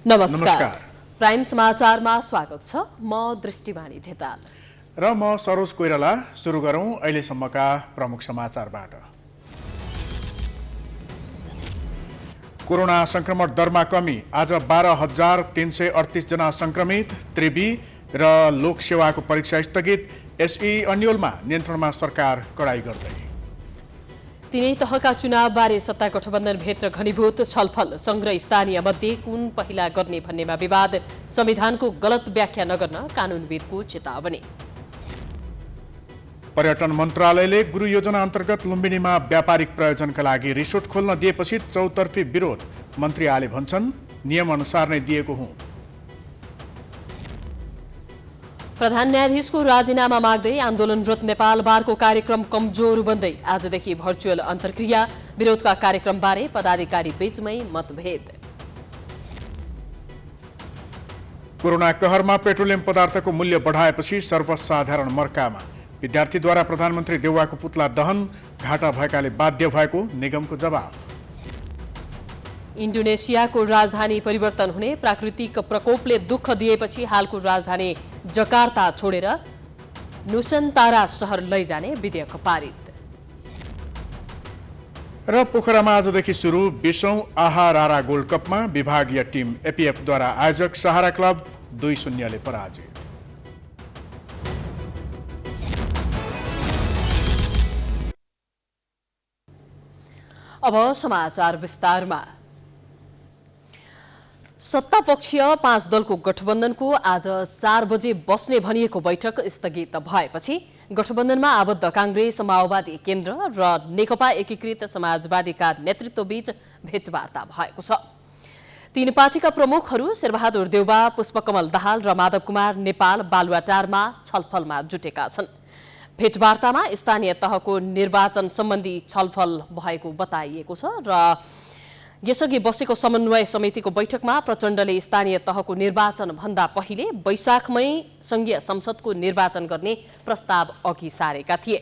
नमस्कार। प्राइम समाचारमा स्वागत छ। म दृष्टिवाणी धेताल र म सरोज कोइराला। सुरु गरौं अहिलेसम्मका प्रमुख समाचारबाट। कोरोना संक्रमण दरमा कमी, आज 12,338 जना संक्रमित। त्रिवी र लोकसेवाको परीक्षा स्थगित। एसई अन्यलमा नियन्त्रणमा सरकार कडाई गर्दै। तीनै तहका चुनावबारे सत्ता गठबन्धन भित्र घनीभूत छलफल। संघ र स्थानीय मध्ये कुन पहिला गर्ने भन्नेमा विवाद। संविधानको गलत व्याख्या नगर्न कानूनविदको चेतावनी। पर्यटन मन्त्रालयले गुरु योजना अन्तर्गत लुम्बिनीमा व्यापारिक प्रयोजनका लागि रिसोर्ट खोल्न दिएपछि चौतर्फी विरोध। मन्त्री आले भन्छन् नियम अनुसार नै दिएको हुँ। प्रधान न्यायाधीशको राजीनामा माग्दै आन्दोलनरत नेपाल बारको कार्यक्रम कमजोर बन्दै आजदेखि भर्चुअल अन्तर्क्रिया। विरोधका कार्यक्रमबारे पदाधिकारी बीचमै मतभेद। कोरोना कहरमा पेट्रोलियम पदार्थको मूल्य बढाएपछि सर्वसाधारण मर्कामा। विद्यार्थीद्वारा प्रधानमन्त्री देउवाको पुतला दहन, घाटा भएकाले बाध्य भएको निगमको जवाफ। इन्डोनेसियाको राजधानी परिवर्तन हुने, प्राकृतिक प्रकोपले दुःख दिएपछि हालको राजधानी जकार्ता छोडेर नुसन्तारा सहर लैजाने विधेयक पारित। र पोखरामा आजदेखि सुरु 20औं आहा रारा गोल्ड कपमा विभागीय टिम एपीएफद्वारा आयोजक सहारा क्लब 2-0 ले पराजित। अब समाचार विस्तारमा। सत्तापक्षीय 5 दलको गठबन्धनको आज 4 बजे बस्ने भनिएको बैठक स्थगित भएपछि गठबन्धनमा आबद्ध कांग्रेस, माओवादी केन्द्र र नेकपा एकीकृत समाजवादीका नेतृत्वबीच भेटवार्ता भएको छ। तीन पार्टीका प्रमुखहरू शेरबहादुर देउवा, पुष्पकमल दाहाल र माधव कुमार नेपाल बालुवाटारमा छलफलमा जुटेका छन्। भेटवार्तामा स्थानीय तहको निर्वाचन सम्बन्धी छलफल भएको बताइएको छ र यसअघि बसेको समन्वय समितिको बैठकमा प्रचण्डले स्थानीय तहको निर्वाचन भन्दा पहिले वैशाखमै संघीय संसदको निर्वाचन गर्ने प्रस्ताव अघि सारेका थिए।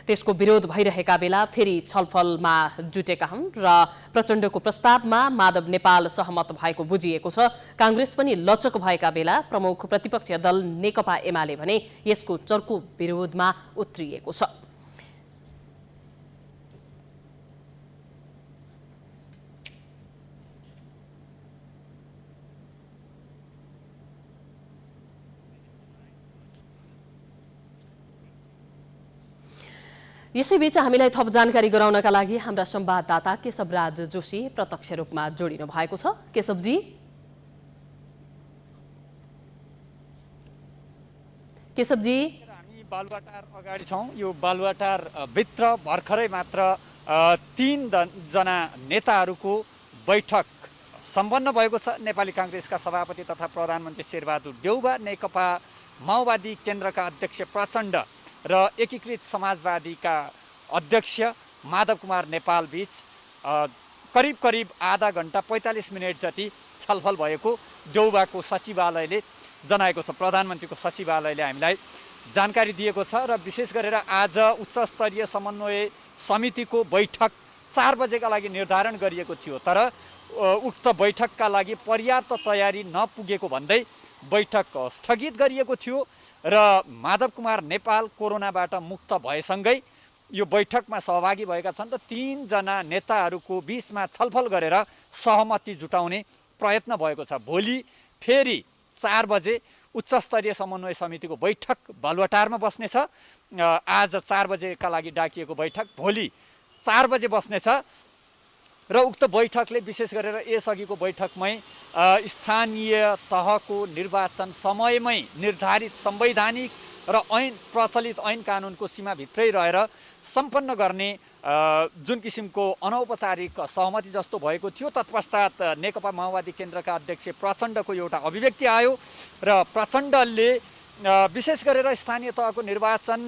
त्यसको विरोध भइरहेका बेला फेरि छलफलमा जुटेका हुन् र प्रचण्डको प्रस्तावमा माधव नेपाल सहमत भएको बुझिएको छ। कांग्रेस पनि लचक भएका बेला प्रमुख प्रतिपक्षीय दल नेकपा एमाले भने यसको चर्को विरोधमा उत्रिएको छ। यसैबीच हामीलाई थप जानकारी गराउनका लागि हाम्रा संवाददाता केशवराज जोशी प्रत्यक्ष रूपमा जोडिनु भएको छ। केशवजी, हामी बालुवाटार अगाडि छौं। यो बालुवाटार भित्र भर्खरै मात्र 3 जना नेताहरूको बैठक सम्पन्न भएको छ। नेपाली कांग्रेसका सभापति तथा प्रधानमन्त्री शेरबहादुर देउवा, नेकपा माओवादी केन्द्रका अध्यक्ष प्रचण्ड र एकीकृत समाजवादीका अध्यक्ष माधव कुमार नेपाल बीच करिब आधा घण्टा 45 मिनट जति छलफल भएको देउवाको सचिवालयले जनाएको छ। प्रधानमन्त्रीको सचिवालयले हामीलाई जानकारी दिएको छ र विशेष गरेर आज उच्च स्तरीय समन्वय समितिको बैठक 4 बजेका लागि निर्धारण गरिएको थियो, तर उक्त बैठकका लागि पर्याप्त तयारी नपुगेको भन्दै बैठक स्थगित गरिएको थियो र माधव कुमार नेपाल कोरोनाबाट मुक्त भएसँगै यो बैठकमा सहभागी भएका छन् र 3 जना नेताहरूको बीचमा छलफल गरेर सहमति जुटाउने प्रयत्न भएको छ। भोलि फेरि 4 बजे उच्च स्तरीय समन्वय समितिको बैठक बालुवाटारमा बस्नेछ। आज 4 बजेका लागि डाकिएको बैठक भोलि 4 बजे बस्नेछ र उक्त बैठकले विशेष गरेर यसअघिको बैठकमै स्थानीय तहको निर्वाचन समयमै निर्धारित संवैधानिक र प्रचलित ऐन कानुनको सीमाभित्रै रहेर सम्पन्न गर्ने जुन किसिमको अनौपचारिक सहमति जस्तो भएको थियो। तत्पश्चात नेकपा माओवादी केन्द्रका अध्यक्ष प्रचण्डको एउटा अभिव्यक्ति आयो र प्रचण्डले विशेष गरेर स्थानीय तहको निर्वाचन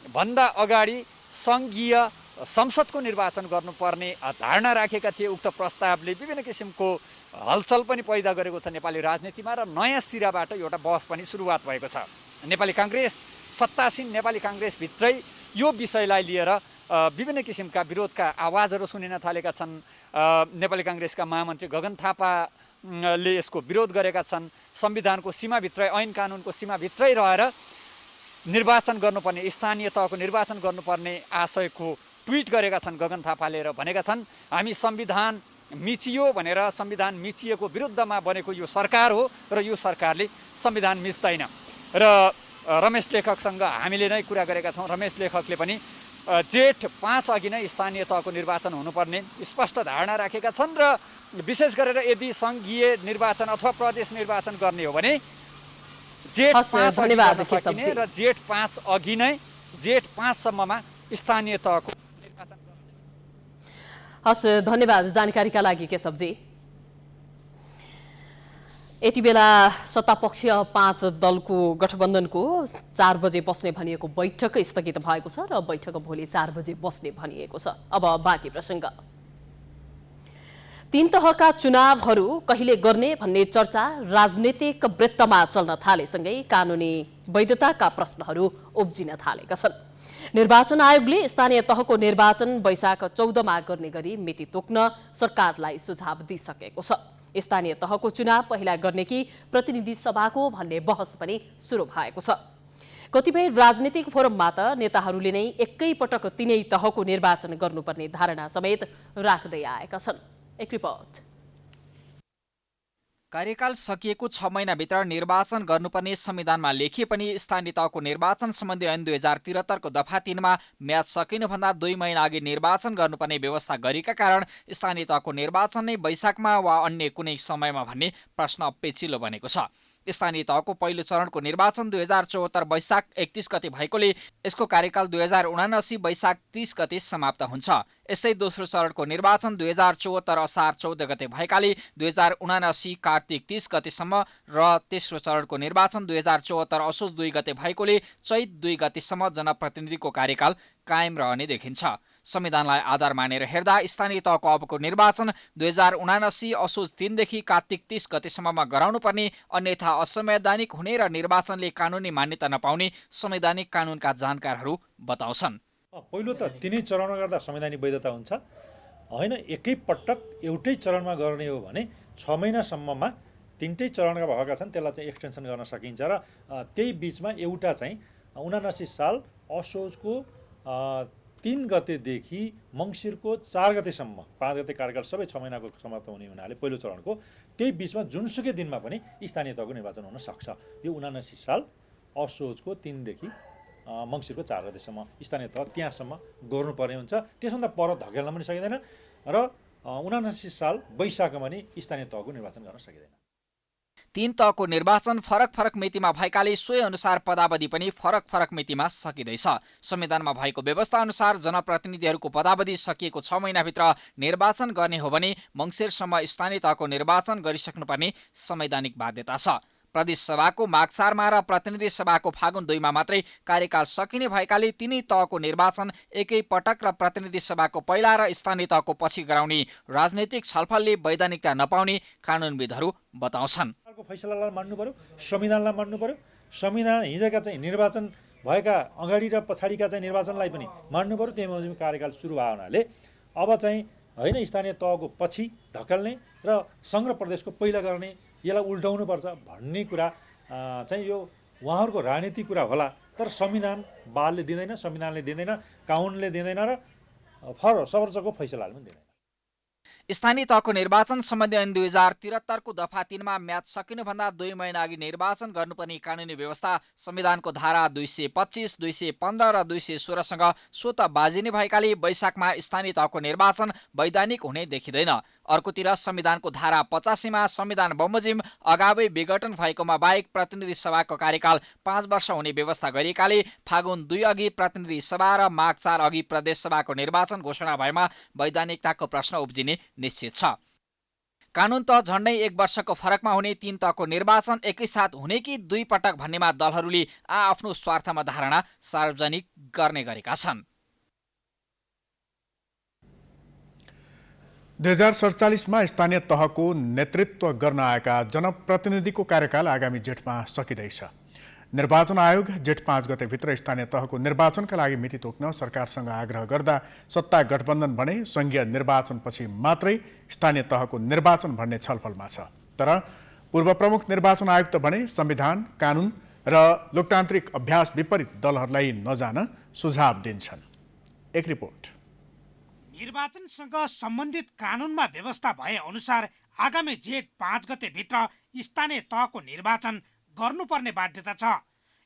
भन्दा अगाडि संघीय संसदको निर्वाचन गर्नुपर्ने धारणा राखेका थिए। उक्त प्रस्तावले विभिन्न किसिमको हलचल पनि पैदा गरेको छ नेपाली राजनीतिमा र नयाँ सिराबाट एउटा बहस पनि सुरुवात भएको छ। नेपाली कांग्रेस, सत्तासीन नेपाली कांग्रेसभित्रै यो विषयलाई लिएर विभिन्न किसिमका विरोधका आवाजहरू सुनिन थालेका छन्। नेपाली कांग्रेसका महामन्त्री गगन थापा ले यसको विरोध गरेका छन्। संविधानको सीमाभित्रै, ऐन कानुनको सीमाभित्रै रहेर निर्वाचन गर्नुपर्ने, स्थानीय तहको निर्वाचन गर्नुपर्ने आशयको ट्विट गरेका छन् गगन थापाले र भनेका छन् हामी संविधान मिचियो भनेर, संविधान मिचिएको विरुद्धमा बनेको यो सरकार हो र यो सरकारले संविधान मिच्दैन। र रमेश लेखकसँग हामीले नै कुरा गरेका छौँ। रमेश लेखकले पनि जेठ 5 अघि नै स्थानीय तहको निर्वाचन हुनुपर्ने स्पष्ट धारणा राखेका छन् र विशेष गरेर यदि सङ्घीय निर्वाचन अथवा प्रदेश निर्वाचन गर्ने हो भने जेठ 5 धन्यवाद र जेठ 5 अघि नै, जेठ 5 सम्ममा स्थानीय तहको निर्वाचन। हस्, धन्यवाद जानकारीका लागि केशवजी। यति बेला सत्तापक्षीय 5 दलको गठबन्धनको 4 बजे बस्ने भनिएको बैठक स्थगित भएको छ र बैठक भोलि 4 बजे बस्ने भनिएको छ। अब बाँकी प्रसङ्ग। 3 तहका चुनावहरू कहिले गर्ने भन्ने चर्चा राजनीतिक वृत्तमा चल्न थालेसँगै कानुनी वैधताका प्रश्नहरू उब्जिन थालेका छन्। निर्वाचन आयोगले स्थानीय तहको निर्वाचन वैशाख 14मा गर्ने गरी मिति तोक्न सरकारलाई सुझाव दिइसकेको छ। स्थानीय तहको चुनाव पहिला गर्ने कि प्रतिनिधि सभाको भन्ने बहस पनि सुरु भएको छ। कतिपय राजनीतिक फोरममा त नेताहरूले नै एकैपटक 3 तहको निर्वाचन गर्नुपर्ने धारणा समेत राख्दै आएका छन्। एक रिपोर्ट। कार्यकाल सकिएको 6 महिनाभित्र निर्वाचन गर्नुपर्ने संविधानमा लेखिए पनि स्थानीय तहको निर्वाचन सम्बन्धी ऐन 2073 को दफा 3 मा म्याद सकिनुभन्दा 2 महिना अघि निर्वाचन गर्नुपर्ने व्यवस्था गरेका कारण स्थानीय तहको निर्वाचन नै वैशाखमा वा अन्य कुनै समयमा भन्ने प्रश्न पेचिलो बनेको छ। स्थानीय तहको पहिलो चरणको निर्वाचन 2074 वैशाख 31 गते भएकोले यसको कार्यकाल 2079 वैशाख 30 गते समाप्त हुन्छ। यस्तै दोस्रो चरणको निर्वाचन 2074 असार 14 गते भएकाले 2079 कार्तिक 30 गतेसम्म र तेस्रो चरणको निर्वाचन 2074 असोज 2 गते भएकोले चैत 2 गतेसम्म जनप्रतिनिधिको कार्यकाल कायम रहने देखिन्छ। संविधानलाई आधार मानेर हेर्दा स्थानीय तहको अबको निर्वाचन 2079 असोज 3 देखि कार्तिक 30 गतेसम्ममा गराउनुपर्ने, अन्यथा असंवैधानिक हुने र निर्वाचनले कानुनी मान्यता नपाउने संवैधानिक कानुनका जानकारहरू बताउँछन्। पहिलो त 3 चरणमा गर्दा संवैधानिक वैधता हुन्छ होइन। एकैपटक एउटै चरणमा गर्ने हो भने 6 महिनासम्ममा 3टै चरणका भएका छन्, त्यसलाई चाहिँ एक्सटेन्सन गर्न सकिन्छ र त्यही बिचमा एउटा चाहिँ 79 साल असोजको 3 गतेदेखि मङ्सिरको 4 गतेसम्म 5 गते कार्यकाल सबै 6 महिनाको समाप्त हुने हुनाले पहिलो चरणको त्यही बिचमा जुनसुकै दिनमा पनि स्थानीय तहको निर्वाचन हुन सक्छ। यो 79 साल असोजको 3 देखि मङ्सिरको 4 गतेसम्म स्थानीय तह त्यहाँसम्म गर्नुपर्ने हुन्छ। त्यसभन्दा पर धकेल्न पनि सकिँदैन र 79 साल वैशाखमा पनि स्थानीय तहको निर्वाचन गर्न सकिँदैन। 3 तहको निर्वाचन फरक फरक मितिमा भएकाले सोही अनुसार पदावधि पनि फरक फरक मितिमा सकिँदैछ। संविधानमा भएको व्यवस्था अनुसार जनप्रतिनिधिहरूको पदावधि सकिएको 6 महिनाभित्र निर्वाचन गर्ने हो भने मङ्सिरसम्म स्थानीय तहको निर्वाचन गरिसक्नुपर्ने संवैधानिक बाध्यता छ। प्रदेश सभाको माघ 4मा र प्रतिनिधि सभाको फागुन 2 मा मात्रै कार्यकाल सकिने भएकाले 3 तहको निर्वाचन एकै पटक र प्रतिनिधि सभाको पहिला र स्थानीय तहको पछि गराउने राजनैतिक छलफलले वैधानिकता नपाउने कानुनविदहरू बताउँछन्। फैसलालाई मान्नु पर्यो, संविधानलाई मान्नु पर्यो। संविधान हिजोका चाहिँ निर्वाचन भएका अगाडि र पछाडिका चाहिँ निर्वाचनलाई पनि मान्नु पर्यो। त्यही मौसमी कार्यकाल सुरु भयो हुनाले अब चाहिँ होइन स्थानीय तहको पछि धकेल्ने र सङ्घ र प्रदेशको पहिला गर्ने, यसलाई उल्टाउनु पर्छ भन्ने कुरा चाहिँ यो उहाँहरूको राजनीतिक कुरा होला, तर संविधान बालले दिँदैन, संविधानले दिँदैन, कानुनले दिँदैन र सर्वोच्चको फैसलाले पनि दिँदैन। स्थानीय तहको निर्वाचन सम्बन्धी ऐन 2073 को दफा 3 मा म्याद सकिनुभन्दा 2 महिना अघि निर्वाचन गर्नुपर्ने कानुनी व्यवस्था संविधानको धारा 225, 215 र 216 सँग स्वत बाजिने भएकाले वैशाखमा स्थानीय तहको निर्वाचन वैधानिक हुने देखिँदैन। अर्कोतिर संविधानको धारा 85 मा संविधान बमोजिम अगावै विघटन भएकोमा बाहेक प्रतिनिधि सभाको कार्यकाल 5 वर्ष हुने व्यवस्था गरिएकाले फागुन 2 अघि प्रतिनिधि सभा र माघ 4 अघि प्रदेश सभाको निर्वाचन घोषणा भएमा वैधानिकताको प्रश्न उब्जिने निश्चित छ। कानुन त झन्डै 1 वर्षको फरकमा हुने 3 तहको निर्वाचन एकैसाथ हुने कि 2 पटक भन्नेमा दलहरूले आफ्नो स्वार्थमा धारणा सार्वजनिक गर्ने गरेका छन्। 2047 मा स्थानीय तहको नेतृत्व गर्न आएका जनप्रतिनिधिको कार्यकाल आगामी जेठमा सकिँदैछ। निर्वाचन आयोग जेठ 5 गतेभित्र स्थानीय तहको निर्वाचनका लागि मिति तोक्न सरकारसँग आग्रह गर्दा सत्ता गठबन्धन भने सङ्घीय निर्वाचनपछि मात्रै स्थानीय तहको निर्वाचन भन्ने छलफलमा छ। तर पूर्व प्रमुख निर्वाचन आयुक्त भने संविधान, कानुन र लोकतान्त्रिक अभ्यास विपरीत दलहरूलाई नजान सुझाव दिन्छन्। एक रिपोर्ट। निर्वाचनसँग सम्बन्धित कानुनमा व्यवस्था भए अनुसार आगामी जेठ 5 गते भित्र स्थानीय तहको निर्वाचन गर्नुपर्ने बाध्यता छ।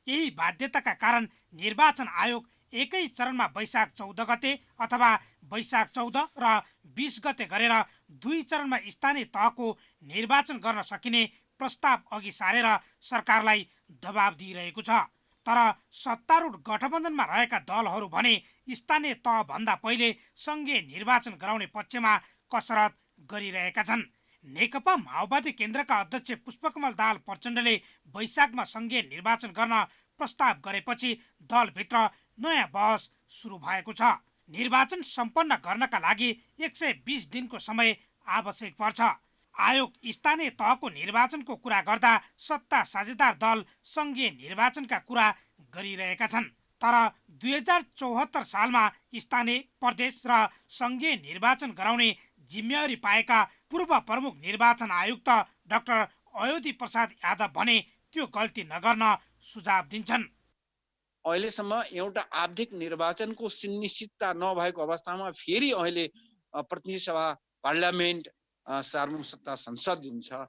यही बाध्यताका कारण निर्वाचन आयोग एकै चरणमा वैशाख 14 गते अथवा वैशाख 14 र 20 गते गरेर 2 चरणमा स्थानीय तहको निर्वाचन गर्न सकिने प्रस्ताव अघि सारेर सरकारलाई दबाब दिइरहेको छ। तर सत्तारूढ गठबन्धनमा रहेका दलहरू भने स्थानीय तह भन्दा पहिले संघीय निर्वाचन गराउने पक्षमा कसरत गरिरहेका छन्। नेकपा माओवादी केन्द्रका अध्यक्ष पुष्पकमल दाहाल प्रचण्डले वैशाखमा संघीय निर्वाचन गर्न प्रस्ताव गरेपछि दलभित्र नयाँ बहस सुरु भएको छ। निर्वाचन सम्पन्न गर्नका लागि 120 दिनको समय आवश्यक पर्छ। आयोग स्थानीय तहको निर्वाचनको कुरा गर्दा सत्ता साझेदार दल संघीय निर्वाचनका कुरा गरिरहेका छन्। तर 2074 सालमा स्थानीय, प्रदेश र संघीय निर्वाचन गराउने जिम्मेवारी पाएका पूर्व प्रमुख निर्वाचन आयुक्त डाक्टर अयोधी प्रसाद यादव भने त्यो गल्ती नगर्न सुझाव दिन्छन्। अहिलेसम्म एउटा आवधिक निर्वाचनको सुनिश्चितता नभएको अवस्थामा फेरि अहिले प्रतिनिधि सभा, पार्लियामेन्ट, सार्वभौम सत्ता संसद जुन छ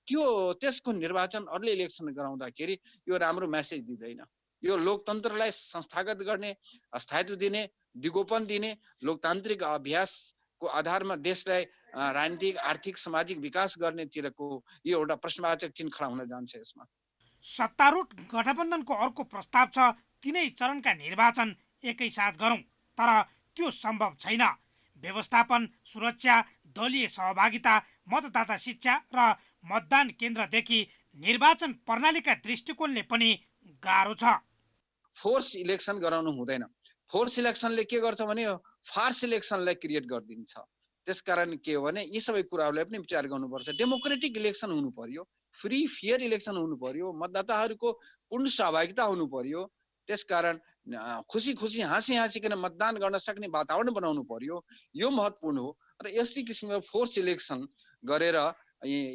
त्यसको निर्वाचन अर्ली इलेक्सन गराउँदाखेरि यो राम्रो मेसेज दिँदैन। यो लोकतन्त्रलाई संस्थागत गर्ने, स्थायित्व दिने, दिगोपन दिने, लोकतान्त्रिक अभ्यासको आधारमा देशलाई राजनीतिक, आर्थिक, सामाजिक विकास गर्नेतिरको यो एउटा प्रश्नवाचक चिन्ह खडा हुन जान्छ। यसमा सत्तारूढ गठबन्धनको अर्को प्रस्ताव छ 3 चरणका निर्वाचन एकैसाथ गरौँ, तर त्यो सम्भव छैन। व्यवस्थापन, सुरक्षा, दलीय सहभागिता, मतदाता शिक्षा र मतदान केन्द्रदेखि निर्वाचन प्रणालीका दृष्टिकोणले पनि गाह्रो छ। फोर्स इलेक्सन गराउनु हुँदैन। फोर्स इलेक्सनले के गर्छ भने फार्स इलेक्सनलाई क्रिएट गरिदिन्छ। त्यसकारण के हो भने यी सबै कुराहरूलाई पनि विचार गर्नुपर्छ। डेमोक्रेटिक इलेक्सन हुनु पर्यो, फ्री फेयर इलेक्सन हुनु पर्यो, मतदाताहरूको पूर्ण सहभागिता हुनु पर्यो। त्यसकारण खुसी खुसी हाँसी हाँसीकन मतदान गर्न सक्ने वातावरण बनाउनु पर्यो। यो महत्त्वपूर्ण हो। र यस्तै किसिमको फोर्स इलेक्सन गरेर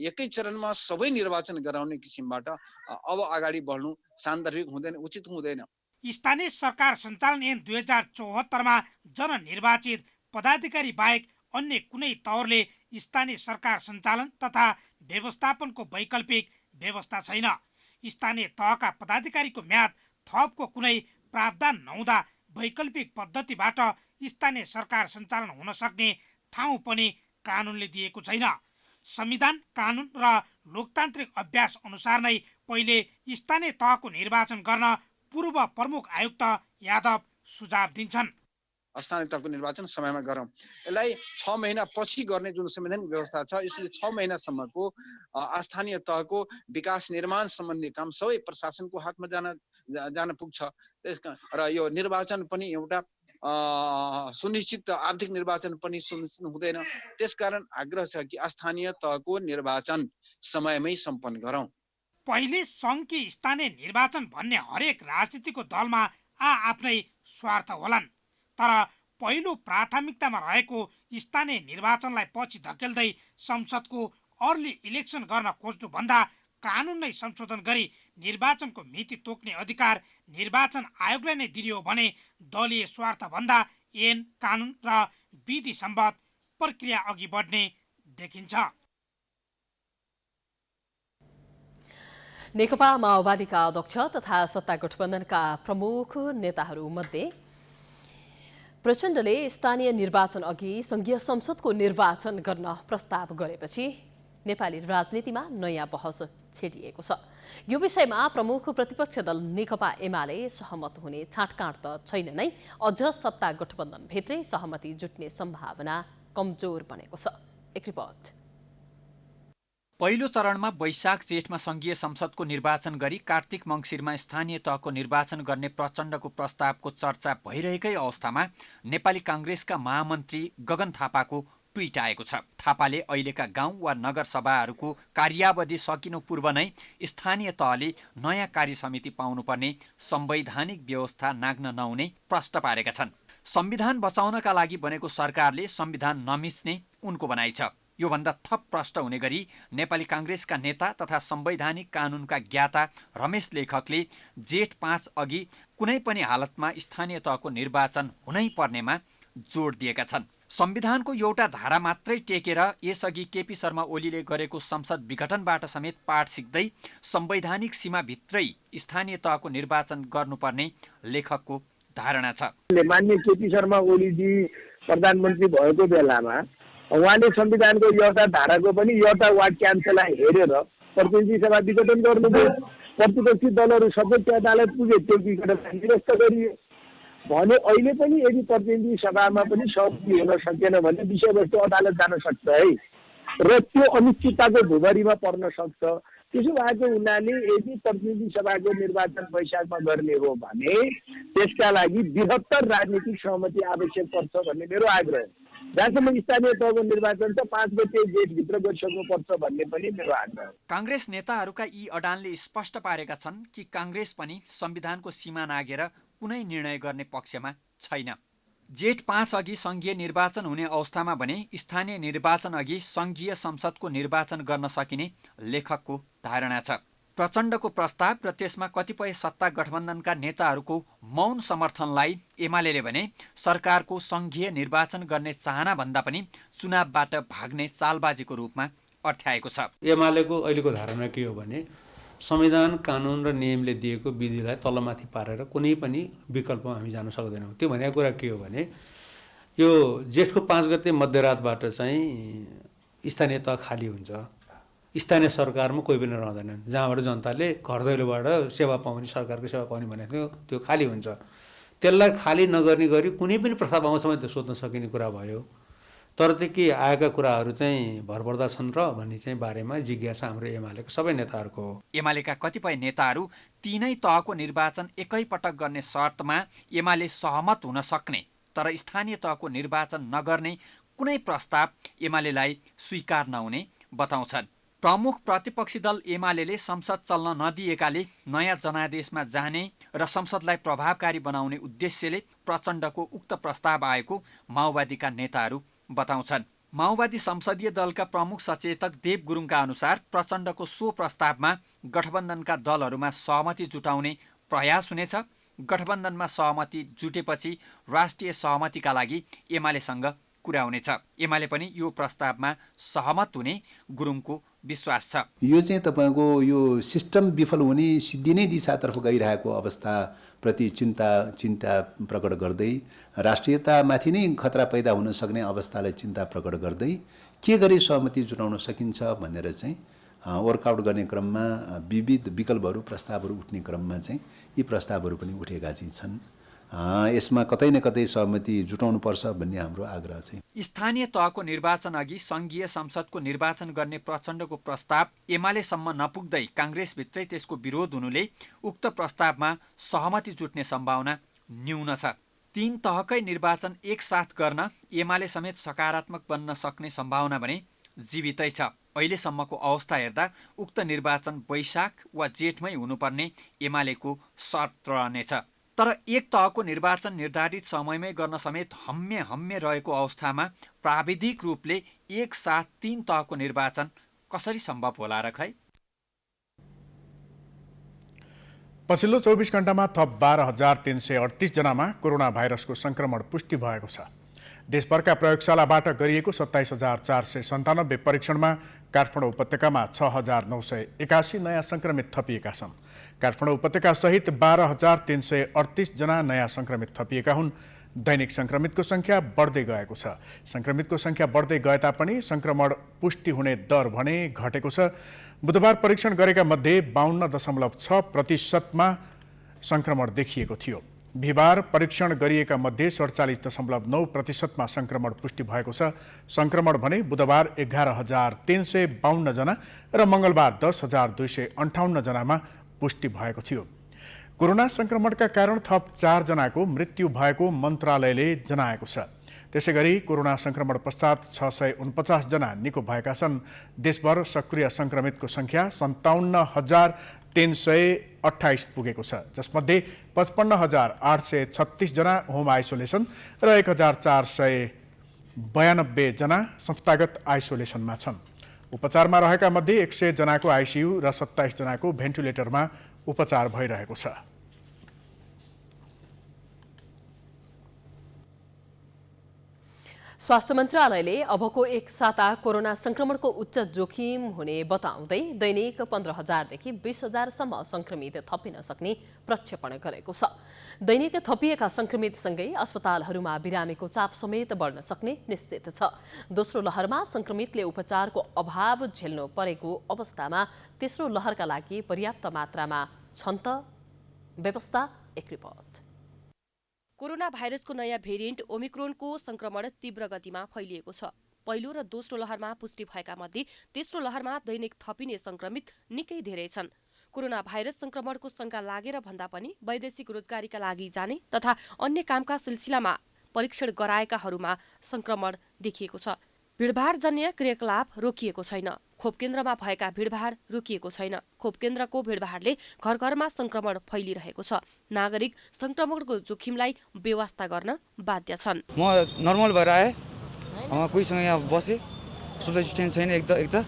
एकै चरणमा सबै निर्वाचन गराउने किसिमबाट अब अगाडि बढ्नु सान्दर्भिक हुँदैन, उचित हुँदैन। स्थानीय सरकार सञ्चालन ऐन 2074 मा जननिर्वाचित पदाधिकारी बाहेक अन्य कुनै तौरले स्थानीय सरकार सञ्चालन तथा व्यवस्थापनको वैकल्पिक व्यवस्था छैन। स्थानीय तहका पदाधिकारीको म्याद थपको कुनै प्रावधान नहुँदा वैकल्पिक पद्धतिबाट स्थानीय सरकार सञ्चालन हुन सक्ने ठाउँ पनि कानुनले दिएको छैन। संविधान, कानुन र लोकतान्त्रिक अभ्यास अनुसार नै पहिले स्थानीय तहको निर्वाचन गर्न पूर्व प्रमुख आयुक्त यादव सुझाव दिन्छन्। स्थानीय तहको निर्वाचन समयमा गरौँ। यसलाई 6 महिना पछि गर्ने जुन संवैधानिक व्यवस्था छ, यसले 6 महिनासम्मको स्थानीय तहको विकास निर्माण सम्बन्धी काम सबै प्रशासनको हातमा जान पुग्छ। र यो निर्वाचन पनि एउटा सुनिश्चित आवधिक निर्वाचन पनि सुनिश्चित हुँदैन। त्यसकारण आग्रह छ कि स्थानीय तहको निर्वाचन समयमै सम्पन्न गरौँ। पहिले सङ्घकी स्थानीय निर्वाचन भन्ने हरेक राजनीतिको दलमा आफ्नै स्वार्थ होलान्। तर पहिलो प्राथमिकतामा रहेको स्थानीय निर्वाचनलाई पछि धकेल्दै संसदको अर्ली इलेक्सन गर्न खोज्नुभन्दा कानुन नै संशोधन गरी निर्वाचनको मिति तोक्ने अधिकार निर्वाचन आयोगलाई नै दिने हो भने दलीय स्वार्थभन्दा ऐन, कानुन र विधि सम्बद्ध प्रक्रिया अघि बढ्ने देखिन्छ। नेकपा माओवादीका अध्यक्ष तथा सत्ता गठबन्धनका प्रमुख नेताहरूमध्ये प्रचण्डले स्थानीय निर्वाचन अघि संघीय संसदको निर्वाचन गर्न प्रस्ताव गरेपछि नेपाली राजनीतिमा नयाँ बहस छेडिएको छ। यो विषयमा प्रमुख प्रतिपक्ष दल नेकपा एमाले सहमत हुने छाँटकाँट त छैन नै, अझ सत्ता गठबन्धनभित्रै सहमति जुट्ने सम्भावना कमजोर बनेको छ। एक रिपोर्ट। पहिलो चरणमा वैशाख जेठमा संघीय संसदको निर्वाचन गरी कार्तिक मङ्सिरमा स्थानीय तहको निर्वाचन गर्ने प्रचण्डको प्रस्तावको चर्चा भइरहेकै अवस्थामा नेपाली काङ्ग्रेसका महामन्त्री गगन थापाको ट्विट आएको छ। थापाले अहिलेका गाउँ वा नगर सभाहरूको कार्यावधि सकिनु पूर्व नै स्थानीय तहले नयाँ कार्य समिति पाउनुपर्ने संवैधानिक व्यवस्था नाग्न नहुने प्रश्न पारेका छन्। संविधान बचाउनका लागि बनेको सरकारले संविधान नमिच्ने उनको भनाइ छ। योभन्दा थप प्रष्ट हुने गरी नेपाली काङ्ग्रेसका नेता तथा संवैधानिक कानुनका ज्ञाता रमेश लेखकले जेठ 5 अघि कुनै पनि हालतमा स्थानीय तहको निर्वाचन हुनै पर्नेमा जोड दिएका छन्। संविधानको एउटा धारा मात्रै टेकेर यसअघि केपी शर्मा ओलीले गरेको संसद विघटनबाट समेत पाठ सिक्दै संवैधानिक सीमाभित्रै स्थानीय तहको निर्वाचन गर्नुपर्ने लेखकको धारणा छ। माननीय केपी शर्मा ओलीजी प्रधानमन्त्री भएको बेलामा उहाँले संविधानको एउटा धाराको पनि एउटा वाक्यांशलाई हेरेर प्रतिनिधि सभा विघटन गर्नुभयो। प्रतिपक्षी दलहरू सबै त्यो अदालत पुगे, त्यो विघटनलाई निरस्त गरियो भने अहिले पनि यदि प्रतिनिधि सभामा पनि सहमति हुन सकेन भने विषयवस्तु अदालत जान सक्छ है र त्यो अनिश्चितताको भुभरीमा पर्न सक्छ। त्यसो भएको हुनाले यदि प्रतिनिधि सभाको निर्वाचन वैशाखमा गर्ने हो भने त्यसका लागि बृहत्तर राजनीतिक सहमति आवश्यक पर्छ भन्ने मेरो आग्रह हो। जहाँसम्म स्थानीय तहको निर्वाचन त 5 गते जेठभित्र गरिसक्नुपर्छ भन्ने पनि मेरो आग्रह हो। काङ्ग्रेस नेताहरूका यी अडानले स्पष्ट पारेका छन् कि काङ्ग्रेस पनि संविधानको सीमा नागेर कुनै निर्णय गर्ने पक्षमा छैन। जेठ 5 अघि संघीय निर्वाचन हुने अवस्थामा भने स्थानीय निर्वाचन अघि संघीय संसदको निर्वाचन गर्न सकिने लेखकको धारणा छ। प्रचण्डको प्रस्ताव र त्यसमा कतिपय सत्ता गठबन्धनका नेताहरूको मौन समर्थनलाई एमाले भने सरकारको संघीय निर्वाचन गर्ने चाहना भन्दा पनि चुनावबाट भाग्ने चालबाजीको रूपमा अर्थ्याएको छ। एमालेको अहिलेको धारणा के हो भने संविधान कानुन र नियमले दिएको विधिलाई तलमाथि पारेर कुनै पनि विकल्पमा हामी जान सक्दैनौँ। त्यो भनेको कुरा के हो भने यो जेठको 5 गते मध्यरातबाट चाहिँ स्थानीय तह खाली हुन्छ, स्थानीय सरकारमा कोही पनि रहँदैनन्, जहाँबाट जनताले घर दैलोबाट सेवा पाउने, सरकारको सेवा पाउने भनेको थियो त्यो खाली हुन्छ। त्यसलाई खाली नगर्ने गरी कुनै पनि प्रस्ताव आउँछ भने त्यो सोध्न सकिने कुरा भयो। तर त्यो के आएका कुराहरू चाहिँ भरपर्दा छन् र भन्ने चाहिँ बारेमा जिज्ञासा हाम्रो एमालेको सबै नेताहरूको हो। एमालेका कतिपय नेताहरू तीनै तहको निर्वाचन एकैपटक गर्ने शर्तमा एमाले सहमत हुन सक्ने तर स्थानीय तहको निर्वाचन नगर्ने कुनै प्रस्ताव एमालेलाई स्वीकार नहुने बताउँछन्। प्रमुख प्रतिपक्षी दल एमाले संसद चल्न नदिएकाले नयाँ जनादेशमा जाने र संसदलाई प्रभावकारी बनाउने उद्देश्यले प्रचण्डको उक्त प्रस्ताव आएको माओवादीका नेताहरू बताउँछन्। माओवादी संसदीय दलका प्रमुख सचेतक देव गुरुङका अनुसार प्रचण्डको सो प्रस्तावमा गठबन्धनका दलहरूमा सहमति जुटाउने प्रयास हुनेछ। गठबन्धनमा सहमति जुटेपछि राष्ट्रिय सहमतिका लागि एमालेसँग कुरा हुनेछ। एमाले पनि यो प्रस्तावमा सहमत हुने गुरुङको विश्वास छ। यो चाहिँ तपाईको यो सिस्टम विफल हुने सिद्धिनै दिशातर्फ गइरहेको अवस्थाप्रति चिन्ता प्रकट गर्दै राष्ट्रियतामाथि नै खतरा पैदा हुन सक्ने अवस्थालाई चिन्ता प्रकट गर्दै के गरी सहमति जुटाउन सकिन्छ भनेर चाहिँ वर्कआउट गर्ने क्रममा विविध विकल्पहरू प्रस्तावहरू उठ्ने क्रममा चाहिँ यी प्रस्तावहरू पनि उठेका चाहिँ छन्। यसमा कतै न कतै सहमति जुटाउनु पर्छ भन्ने हाम्रो आग्रह छ। स्थानीय तहको निर्वाचन अघि संघीय संसदको निर्वाचन गर्ने प्रचण्डको प्रस्ताव एमालेसम्म नपुग्दै काङ्ग्रेसभित्रै त्यसको विरोध हुनुले उक्त प्रस्तावमा सहमति जुट्ने सम्भावना न्यून छ। 3 तहकै निर्वाचन एकसाथ गर्न एमाले समेत सकारात्मक बन्न सक्ने सम्भावना भने जीवितै छ। अहिलेसम्मको अवस्था हेर्दा उक्त निर्वाचन वैशाख वा जेठमै हुनुपर्ने एमालेको शर्त रहनेछ। तर एक तहको निर्वाचन निर्धारित समयमै गर्न समेत हम्मे रहेको अवस्थामा प्राविधिक रूपले एक साथ 3 तहको निर्वाचन कसरी सम्भव होला र खै? पछिल्लो 24 घण्टामा थप 12,338 जनामा कोरोना भाइरसको संक्रमण पुष्टि भएको छ। देशभरका प्रयोगशालाबाट गरिएको 27,497 परीक्षणमा काठमाडौँ उपत्यकामा 6,981 नयाँ संक्रमित थपिएका छन्। काठमाडौँ उपत्यका सहित 12,338 जना नयाँ संक्रमित थपिएका हुन्। दैनिक संक्रमितको संख्या बढ्दै गएको छ। संक्रमितको संख्या बढ्दै गए तापनि संक्रमण पुष्टि हुने दर भने घटेको छ। बुधबार परीक्षण गरेका मध्ये 52.6% संक्रमण देखिएको थियो। बिहिबार परीक्षण गरिएका मध्ये 47.9% संक्रमण पुष्टि भएको छ। संक्रमण भने बुधबार 11,352 जना र मंगलबार 10,258 जनामा पुष्टि भएको थियो। कोरोना संक्रमणका कारण थप 4 जनाको मृत्यु भएको मन्त्रालयले जनाएको छ। त्यसैगरी कोरोना संक्रमण पश्चात 649 जना निको भएका छन्। देशभर सक्रिय संक्रमितको संख्या 57,328 पुगेको छ, जसमध्ये 55,836 जना होम आइसोलेसन र 1,400 92 जना संस्थागत आइसोलेसनमा छन्। उपचारमा रहेका मध्ये 100 जनाको आइसियु र 27 जनाको भेन्टिलेटरमा उपचार भइरहेको छ। स्वास्थ्य मन्त्रालयले अबको एक साता कोरोना संक्रमणको उच्च जोखिम हुने बताउँदै दैनिक 15,000 देखि 20,000 सम्म संक्रमित थपिन सक्ने प्रक्षेपण गरेको छ। दैनिक थपिएका संक्रमितसँगै अस्पतालहरूमा बिरामीको चाप समेत बढ्न सक्ने निश्चित छ। दोस्रो लहरमा संक्रमितले उपचारको अभाव झेल्नु परेको अवस्थामा तेस्रो लहरका लागि पर्याप्त मात्रामा छन् त व्यवस्था। एक रिपोर्ट। कोरोना भाइरसको नयाँ भेरिएन्ट ओमिक्रोनको संक्रमण तीव्र गतिमा फैलिएको छ। पहिलो र दोस्रो लहरमा पुष्टि भएका मध्ये तेस्रो लहरमा दैनिक थपिने संक्रमित निकै धेरै छन्। कोरोना भाइरस संक्रमणको शंका लागेर भन्दा पनि वैदेशिक रोजगारीका लागि जाने तथा अन्य कामका सिलसिलामा परीक्षण गराएकाहरूमा संक्रमण देखिएको छ। भीडभाडजन्य क्रियाकलाप रोकिएको छैन। खोप केन्द्रमा भएका भीडभाड रोकिएको छैन। खोप केन्द्रको भीडभाडले घर घरमा संक्रमण फैलिरहेको छ। नागरिक संक्रमणको जोखिमलाई बेवास्ता गर्न बाध्य छन्। म नर्मल भएर आएँ, कोहीसँग यहाँ बसेँ, सोसल डिस्टेन्स छैन एक त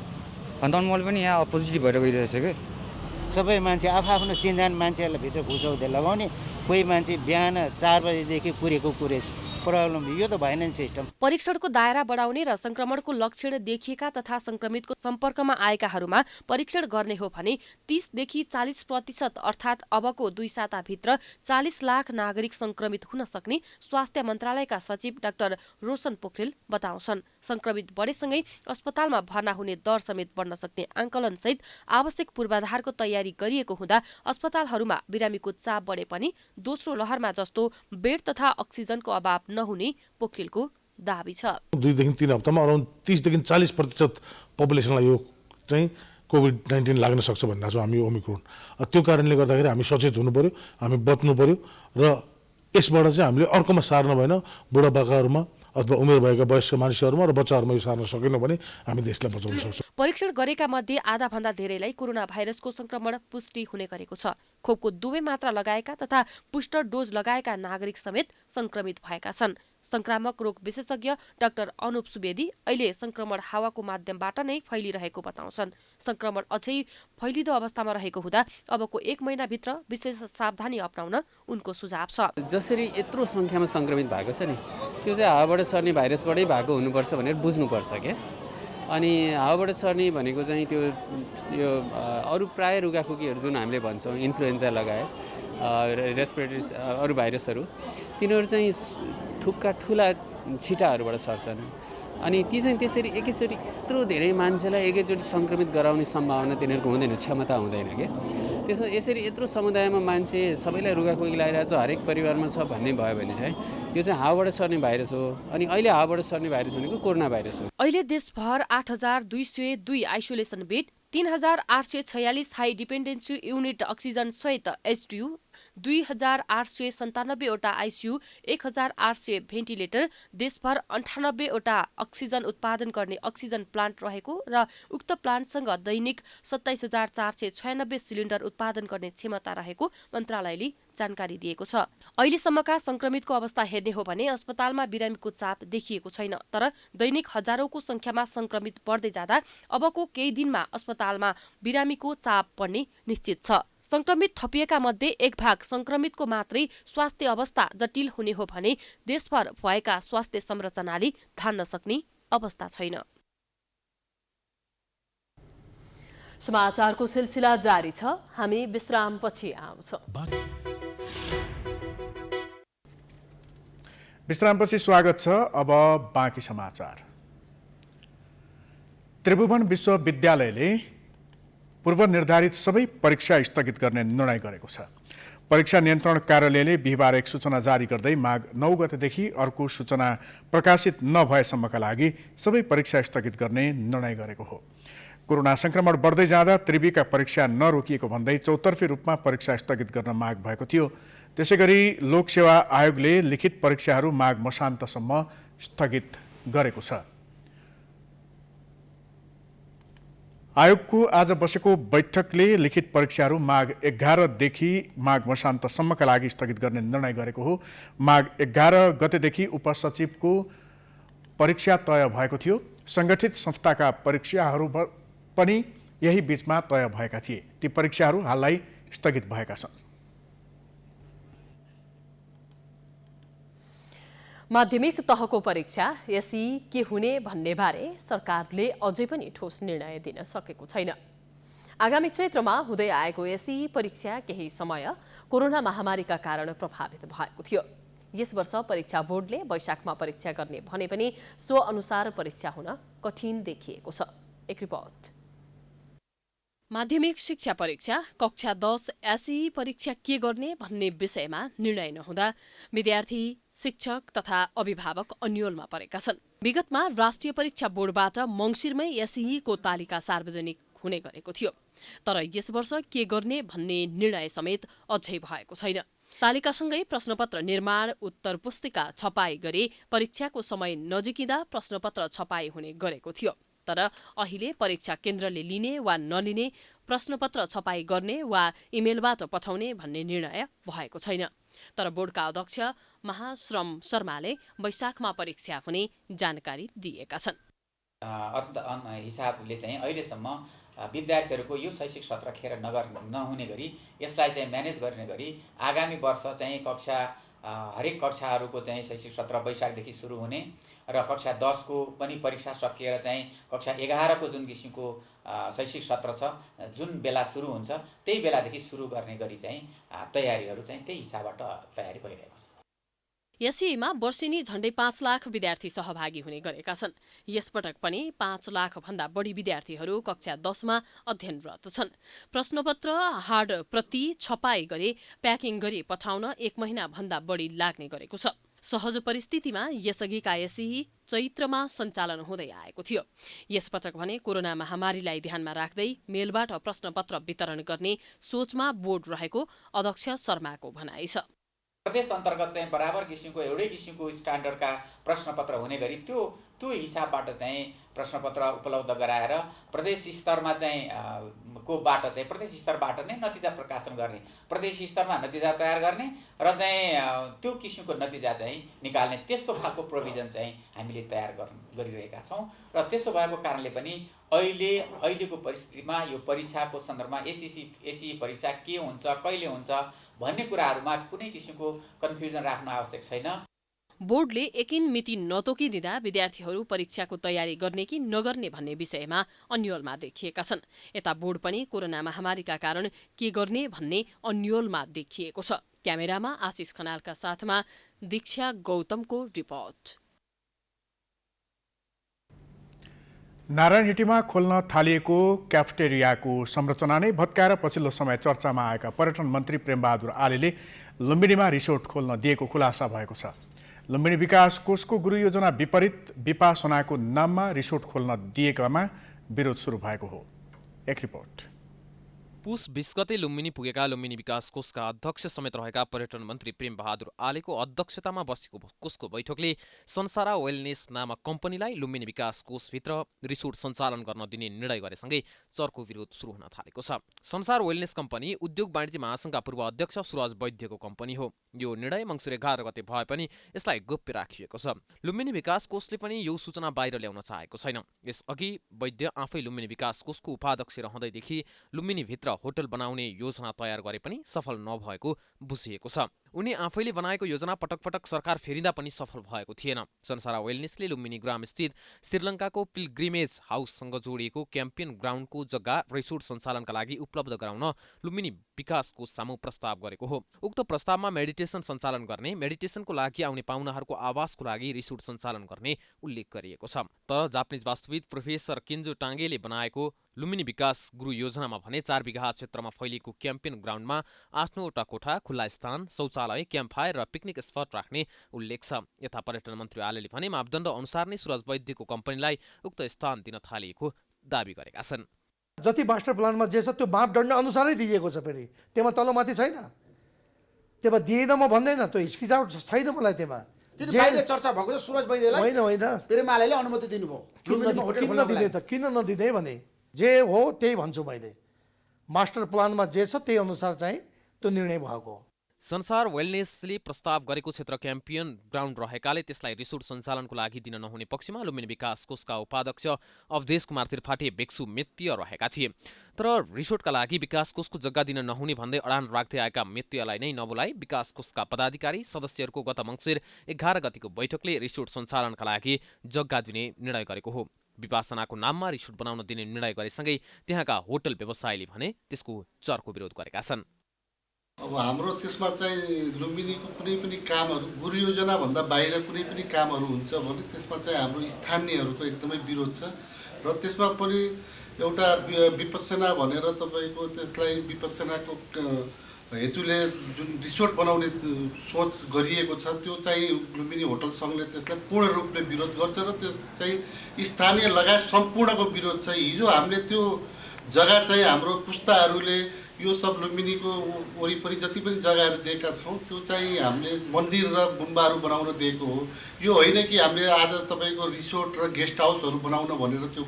अन्त मैले पनि यहाँ पोजिटिभ भएर गइरहेछ कि सबै मान्छे आफ्नो चिन्जान मान्छेहरूलाई भित्र घुसाउँदै लगाउने। कोही मान्छे बिहान 4 बजेदेखि कुरेको प्रब्लम यो त भएन नि सिस्टम। परीक्षणको दायरा बढाउने र संक्रमणको लक्षण देखिएका तथा संक्रमितको सम्पर्कमा आएकाहरूमा परीक्षण गर्ने हो भने 30 देखि 40% अर्थात् अबको 2 साताभित्र 40 लाख नागरिक संक्रमित हुन सक्ने स्वास्थ्य मन्त्रालयका सचिव डाक्टर रोशन पोखरेल बताउँछन्। संक्रमित बढेसँगै अस्पतालमा भर्ना हुने दर समेत बढ्न सक्ने आंकलनसहित आवश्यक पूर्वाधारको तयारी गरिएको हुँदा अस्पतालहरूमा बिरामीको चाप बढे पनि दोस्रो लहरमा जस्तो बेड तथा अक्सिजनको अभाव नहुने पोखरेलको दाबी छ। 2 देखि 3 हप्तामा अराउन्ड 30 देखि 40% पपुलेसनलाई यो चाहिँ कोभिड-19 लाग्न सक्छ भन्ने छौँ हामी ओमिक्रोन। त्यो कारणले गर्दाखेरि हामी सचेत हुनु पर्यो, हामी बच्नु पर्यो र यसबाट चाहिँ हामीले अर्कोमा सार्न भएन। बुढापाकाहरूमा अथवा उमेर भएका वयस्क मानिसहरूमा र बच्चाहरूमा यो सार्न सकेनौँ भने हामी देशलाई बचाउन सक्छौँ। परीक्षण गरेका मध्ये आधा भन्दा धेरैलाई कोरोना भाइरसको संक्रमण पुष्टि हुने गरेको छ। खोपको 2 मात्रा लगाएका तथा बुस्टर डोज लगाएका नागरिक समेत संक्रमित भएका छन्। संक्रामक रोग विशेषज्ञ डाक्टर अनुप सुवेदी अहिले संक्रमण हावाको माध्यमबाट नै फैलिरहेको बताउँछन्। संक्रमण अझै फैलिदो अवस्थामा रहेको हुँदा अबको 1 महिनाभित्र विशेष सावधानी अपनाउन उनको सुझाव छ। जसरी यत्रो संख्यामा संक्रमित भएको छ नि, त्यो चाहिँ हावाबाट सर्ने भाइरसबाटै भएको हुनुपर्छ भनेर बुझ्नुपर्छ क्या। अनि हावाबाट सर्ने भनेको चाहिँ त्यो यो अरू प्राय रुगाखोकीहरू जुन हामीले भन्छौँ इन्फ्लुएन्जा लगायत रेस्पिरेटरी अरू भाइरसहरू, तिनीहरू चाहिँ थुक्का ठुला छिटाहरूबाट सर्छन्। अनि ती चाहिँ त्यसरी एकैचोटि यत्रो धेरै मान्छेलाई एकैचोटि सङ्क्रमित गराउने सम्भावना तिनीहरूको हुँदैन, क्षमता हुँदैन क्या। त्यसमा यसरी यत्रो समुदायमा मान्छे सबैलाई रुगाखोकी लागिरहेको छ, हरेक परिवारमा छ भन्ने भयो भने चाहिँ यो चाहिँ हावाबाट सर्ने भाइरस हो। अनि अहिले हावाबाट सर्ने भाइरस भनेको कोरोना भाइरस हो। अहिले देशभर 8,202 isolation bed, 3,846 high dependency unit oxygen सहित एचडियू, 2,897 वटा आइसियू, 1,800 भेन्टिलेटर, देशभर 98 वटा अक्सिजन उत्पादन गर्ने अक्सिजन प्लान्ट रहेको र उक्त प्लान्टसँग दैनिक 27,496 सिलिन्डर उत्पादन गर्ने क्षमता रहेको मन्त्रालयले जानकारी दिएको छ। अहिलेसम्मका संक्रमितको अवस्था हेर्ने हो भने अस्पतालमा बिरामीको चाप देखिएको छैन, तर दैनिक हजारौंको संख्यामा संक्रमित बढ्दै जाँदा अबको केही दिनमा अस्पतालमा बिरामीको चाप बढ्ने निश्चित छ। संक्रमित थपिएका मध्ये 1 भाग संक्रमितको मात्रै स्वास्थ्य अवस्था जटिल हुने हो भने देशभर भएका स्वास्थ्य संरचनाले धान्न सक्ने अवस्था छैन। समाचारको सिलसिला जारी छ, हामी विश्रामपछि आउँछौं। विश्रामपछि स्वागत छ। अब बाँकी समाचार। त्रिभुवन विश्वविद्यालयले पूर्व निर्धारित सबै परीक्षा स्थगित गर्ने निर्णय गरेको छ। परीक्षा नियन्त्रण कार्यालयले बिहिबार एक सूचना जारी गर्दै माघ 9 गतेदेखि अर्को सूचना प्रकाशित नभएसम्मका लागि सबै परीक्षा स्थगित गर्ने निर्णय गरेको हो। कोरोना संक्रमण बढ्दै जाँदा त्रिविका परीक्षा नरोकिएको भन्दै चौतर्फी रूपमा परीक्षा स्थगित गर्न माग भएको थियो। त्यसैगरी लोकसेवा आयोगले लिखित परीक्षाहरू माघ मसान्तसम्म स्थगित गरेको छ। आयोगको आज बसेको बैठकले लिखित परीक्षाहरू माघ 11 देखि माघ मसान्तसम्मका लागि स्थगित गर्ने निर्णय गरेको हो। माघ 11 गतेदेखि उपसचिवको परीक्षा तय भएको थियो। सङ्गठित संस्थाका परीक्षाहरू पनि यही बीचमा तय भएका थिए। ती परीक्षाहरू हाललाई स्थगित भएका छन्। माध्यमिक तहको परीक्षा यसै के हुने भन्ने बारे सरकारले अझै पनि ठोस निर्णय दिन सकेको छैन। आगामी चैत्रमा हुँदै आएको यसै परीक्षा केही समय कोरोना महामारीका कारण प्रभावित भएको थियो। यस वर्ष परीक्षा बोर्डले वैशाखमा परीक्षा गर्ने भने पनि सो अनुसार परीक्षा हुन कठिन देखिएको छ। एक रिपोर्ट। माध्यमिक शिक्षा परीक्षा कक्षा 10 एसई परीक्षा के गर्ने भन्ने विषयमा निर्णय नहुँदा विद्यार्थी, शिक्षक तथा अभिभावक अन्योलमा परेका छन्। विगतमा राष्ट्रिय परीक्षा बोर्डबाट मङ्सिरमै एसईको तालिका सार्वजनिक हुने गरेको थियो। तर यस वर्ष के गर्ने भन्ने निर्णय समेत अझै भएको छैन। तालिकासँगै प्रश्नपत्र निर्माण, उत्तर पुस्तिका छपाई गरी परीक्षाको समय नजिकिँदा प्रश्नपत्र छपाई हुने गरेको थियो। तर अहिले परीक्षा केन्द्रले लिने वा नलिने, प्रश्नपत्र छपाई गर्ने वा इमेलबाट पठाउने भन्ने निर्णय भएको छैन। तर बोर्डका अध्यक्ष महाश्रम शर्माले वैशाखमा परीक्षा हुने जानकारी दिएका छन्। हिसाबले चाहिँ अहिलेसम्म विद्यार्थीहरूको यो शैक्षिक सत्र खेर नहुने गरी यसलाई चाहिँ म्यानेज गर्ने गरी आगामी वर्ष चाहिँ हरेक कक्षाहरूको चाहिँ शैक्षिक सत्र वैशाखदेखि सुरु हुने र कक्षा 10 को पनि परीक्षा सकिएर चाहिँ कक्षा 11 को जुन किसिमको शैक्षिक सत्र छ जुन बेला सुरु हुन्छ त्यही बेलादेखि सुरु गर्ने गरी चाहिँ तयारीहरू चाहिँ त्यही हिसाबबाट तयारी भइरहेको छ। यसैमा वर्षेनी झण्डै 5 लाख विद्यार्थी सहभागी हुने गरेका छन्। यसपटक पनि 5 लाख भन्दा बढी विद्यार्थीहरू कक्षा 10 मा अध्ययनरत छन्। प्रश्नपत्र हार्ड प्रति छपाई गरी प्याकिङ गरी पठाउन 1 महिना भन्दा बढी लाग्ने गरेको छ। सहज परिस्थितिमा यसअघिका एसई चैत्रमा सञ्चालन हुँदै आएको थियो। यसपटक भने कोरोना महामारीलाई ध्यानमा राख्दै मेलबाट प्रश्नपत्र वितरण गर्ने सोचमा बोर्ड रहेको अध्यक्ष शर्माको भनाइ छ। प्रदेश अन्तर्गत चाहिँ बराबर किसिमको एउटै किसिमको स्ट्यान्डर्डका प्रश्नपत्र हुने गरी त्यो हिसाबबाट चाहिँ प्रश्नपत्र उपलब्ध गराएर प्रदेश स्तरमा चाहिँ कोबाट चाहिँ प्रदेश स्तरबाट नै नतिजा प्रकाशन गर्ने, प्रदेश स्तरमा नतिजा तयार गर्ने र चाहिँ त्यो किसिमको नतिजा चाहिँ निकाल्ने त्यस्तो खालको प्रोभिजन चाहिँ हामीले तयार गरिरहेका छौँ। र त्यसो भएको कारणले पनि अहिलेको परिस्थितिमा यो परीक्षाको सन्दर्भमा एसई परीक्षा के हुन्छ, कहिले हुन्छ भन्ने कुराहरूमा कुनै किसिमको कन्फ्युजन राख्न आवश्यक छैन। बोर्डले एकिन मिति नतोकिदिँदा विद्यार्थीहरू परीक्षाको तयारी गर्ने कि नगर्ने भन्ने विषयमा अन्योलमा देखिएका छन्। यता बोर्ड पनि कोरोना महामारीका कारण के गर्ने भन्ने अन्योलमा देखिएको छ। क्यामेरामा आशिष खनालका साथमा दीक्षा गौतमको रिपोर्ट। नारायणहिटीमा खोल्न थालिएको क्याफेटेरियाको संरचना नै भत्काएर पछिल्लो समय चर्चामा आएका पर्यटन मन्त्री प्रेमबहादुर आलेले लुम्बिनीमा रिसोर्ट खोल्न दिएको खुलासा भएको छ। लुम्बिनी विकास कोषको गुरु योजना विपरीत विपासनाको नाममा रिसोर्ट खोल्न दिएकामा विरोध सुरु भएको हो। एक रिपोर्ट। पुस 20 गते लुम्बिनी पुगेका लुम्बिनी विकास कोषका अध्यक्ष समेत रहेका पर्यटन मन्त्री प्रेमबहादुर आलेको अध्यक्षतामा बसेको कोषको बैठकले संसारा वेलनेस नामक कम्पनीलाई लुम्बिनी विकास कोषभित्र रिसोर्ट सञ्चालन गर्न दिने निर्णय गरेसँगै चर्को विरोध सुरु हुन थालेको छ। संसार वेलनेस कम्पनी उद्योग वाणिज्य महासङ्घका पूर्व अध्यक्ष सुरज वैद्यको कम्पनी हो। यो निर्णय मङ्सिर 11 गते भए पनि यसलाई गोप्य राखिएको छ। लुम्बिनी विकास कोषले पनि यो सूचना बाहिर ल्याउन चाहेको छैन। यसअघि वैद्य आफै लुम्बिनी विकास कोषको उपाध्यक्ष रहँदैदेखि लुम्बिनीभित्र होटल बनाउने योजना तयार गरे पनि सफल नभएको बुझिएको छ। उनी आफैले बनाएको योजना पटक पटक सरकार फेरिँदा पनि सफल भएको थिएन। संसारा वेलनेसले लुम्बिनी ग्रामस्थित श्रीलङ्काको पिलग्रिमेज हाउससँग जोडिएको क्याम्पियन ग्राउन्डको जग्गा रिसोर्ट सञ्चालनका लागि उपलब्ध गराउन लुम्बिनी विकासको सामु प्रस्ताव गरेको हो। उक्त प्रस्तावमा मेडिटेसन सञ्चालन गर्ने, मेडिटेसनको लागि आउने पाहुनाहरूको आवासको लागि रिसोर्ट सञ्चालन गर्ने उल्लेख गरिएको छ। तर जापानिज वास्तुविद प्रोफेसर केन्जो टाङ्गेले बनाएको लुम्बिनी विकास गुरु योजनामा भने 4 बिघा क्षेत्रमा फैलिएको क्याम्पेन ग्राउन्डमा 8वटा कोठा, खुल्ला स्थान, शौचालय, क्याम्प फायर र पिकनिक स्पट राख्ने उल्लेख छ। यता पर्यटन मन्त्री आलेले भने मापदण्ड अनुसार नै सुरज वैद्यको कम्पनीलाई उक्त स्थान दिन थालिएको दाबी गरेका छन्। जति मास्टर प्लानमा जे छ त्यो मापदण्ड अनुसारै दिइएको छ। फेरि त्यसमा तलमाथि छैन, त्यसमा दिएन म भन्दैन, त्यो हिचकिचाउट छैन मलाई। त्यसमा जे चर्चा भएको छ सुरज वैद्यलाई होइन प्रेमाले अनुमति दिनुभयो। किन नदिँदै भने जे हो त्यही भन्छु मैले। मास्टर प्लानमा जे छ त्यही अनुसार चाहिँ त्यो निर्णय भएको हो। संसार वेलनेसले प्रस्ताव गरेको क्षेत्र क्याम्पियन ग्राउन्ड रहेकाले त्यसलाई रिसोर्ट सञ्चालनको लागि दिन नहुने पक्षमा लुम्बिनी विकास कोषका उपाध्यक्ष अवधेश कुमार त्रिपाठी बेक्सु मित्तीय रहेका थिए। तर रिसोर्टका लागि विकास कोषको जग्गा दिन नहुने भन्दै अडान राख्दै आएका मित्तीयलाई नै नबोलाई विकास कोषका पदाधिकारी सदस्यहरूको गत मङ्सिर 11 गतिको बैठकले रिसोर्ट सञ्चालनका लागि जग्गा दिने निर्णय गरेको हो। विपासनाको नाममा रिसोर्ट बनाउन दिने निर्णय गरेसँगै त्यहाँका होटल व्यवसायीले भने त्यसको चर्को विरोध गरेका छन्। अब हाम्रो त्यसमा चाहिँ लुम्बिनीको कुनै पनि कामहरू गुरु योजनाभन्दा बाहिर कुनै पनि कामहरू हुन्छ भने त्यसमा चाहिँ हाम्रो स्थानीयहरूको एकदमै विरोध छ र त्यसमा पनि एउटा विपස්සना भनेर तपाईँको त्यसलाई विपස්සनाको हेतुले जुन रिसोर्ट बनाउने सोच गरिएको छ त्यो चाहिँ लुम्बिनी होटल सङ्घले त्यसलाई पूर्ण रूपले विरोध गर्छ र त्यस चाहिँ स्थानीय लगायत सम्पूर्णको विरोध छ। हिजो हामीले त्यो जग्गा चाहिँ हाम्रो पुस्ताहरूले यो सब लुम्बिनीको वरिपरि जति पनि जग्गाहरू दिएका छौँ त्यो चाहिँ हामीले मन्दिर र गुम्बाहरू बनाउन दिएको हो। यो होइन कि हामीले आज तपाईँको रिसोर्ट र गेस्ट हाउसहरू बनाउन भनेर त्यो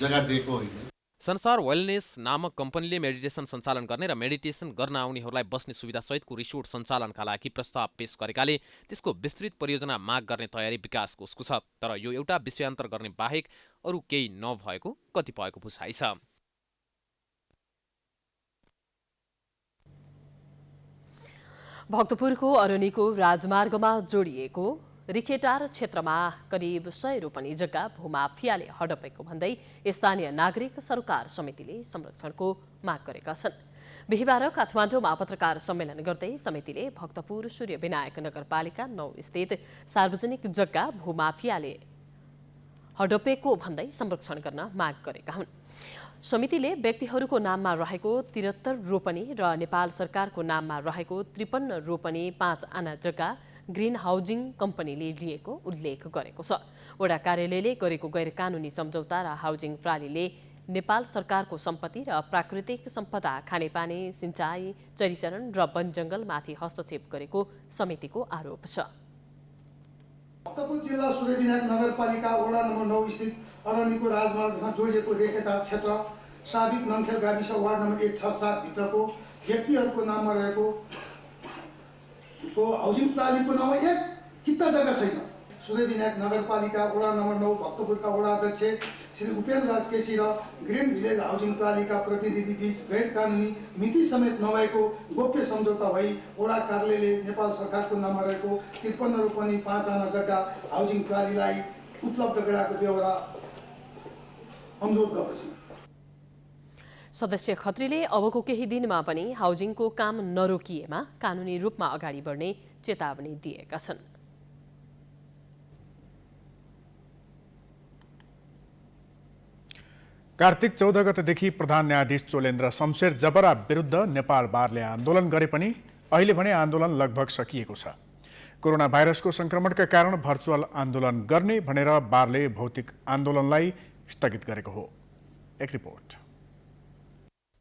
जग्गा दिएको होइन। संसार वेलनेस नामक कम्पनीले मेडिटेसन सञ्चालन गर्ने र मेडिटेसन गर्न आउनेहरूलाई बस्ने सुविधासहितको रिसोर्ट सञ्चालनका लागि प्रस्ताव पेश गरेकाले त्यसको विस्तृत परियोजना माग गर्ने तयारी विकास कोषको छ। तर यो एउटा विषयान्तर गर्ने बाहेक अरू केही नभएको कतिपयको भुसाइ छ। भक्तपुरको अरनिको राजमार्गमा जोडिएको रिखेटार क्षेत्रमा करिब 100 रोपनी जग्गा भूमाफियाले हडपेको भन्दै स्थानीय नागरिक सरकार समितिले संरक्षणको माग गरेका छन्। बिहिबार काठमाडौँमा पत्रकार सम्मेलन गर्दै समितिले भक्तपुर सूर्यविनायक नगरपालिका 9 स्थित सार्वजनिक जग्गा भूमाफियाले हडपेको भन्दै संरक्षण गर्न माग गरेका हुन्। समितिले व्यक्तिहरूको नाममा रहेको 73 रोपनी र नेपाल सरकारको नाममा रहेको 53 रोपनी 5 आना जग्गा ग्रिन हाउजिङ कम्पनीले लिएको उल्लेख गरेको छ। वडा कार्यालयले गरेको गैर कानुनी सम्झौता र हाउजिङ प्रणालीले नेपाल सरकारको सम्पत्ति र प्राकृतिक सम्पदा खानेपानी सिंचाई चरीचरण र वन जङ्गलमाथि हस्तक्षेप गरेको समितिको आरोप छ। भक्तपुर जिल्ला सूर्यविनायक नगरपालिका वडा नम्बर 9 स्थित अरनिको राजमार्गसँग जोडिएको रेखेटार क्षेत्र साबिक नङखेल गाविस वार्ड नम्बर 167 भित्रको व्यक्तिहरूको नाममा रहेको हाउसिङ प्रणालीको नाममा एक किता जग्गा छैन। सूर्यविनायक नगरपालिका वडा नम्बर 9 भक्तपुरका वडा अध्यक्ष श्री उपेन्द्र राज केसी र ग्रिन भिलेज हाउसिङ प्रणालीका प्रतिनिधि बीच गैर कानुनी मिति समेत नभएको गोप्य सम्झौता भई वडा कार्यालयले नेपाल सरकारको नाममा रहेको 53 रोपनी 5 आना जग्गा हाउसिङ प्रणालीलाई उपलब्ध गराएको बेहोरा अनुरोध गर्दछु। सदस्य खत्रीले अबको केही दिनमा पनि हाउजिङको काम नरोकिएमा कानुनी रूपमा अगाडि बढ्ने चेतावनी दिएका छन्। कार्तिक 14 गतेदेखि प्रधान न्यायाधीश चोलेन्द्र शमशेर जबरा विरुद्ध नेपाल बारले आन्दोलन गरे पनि अहिले भने आन्दोलन लगभग सकिएको छ। कोरोना भाइरसको संक्रमणका कारण भर्चुअल आन्दोलन गर्ने भनेर बारले भौतिक आन्दोलनलाई स्थगित गरेको हो। एक रिपोर्ट।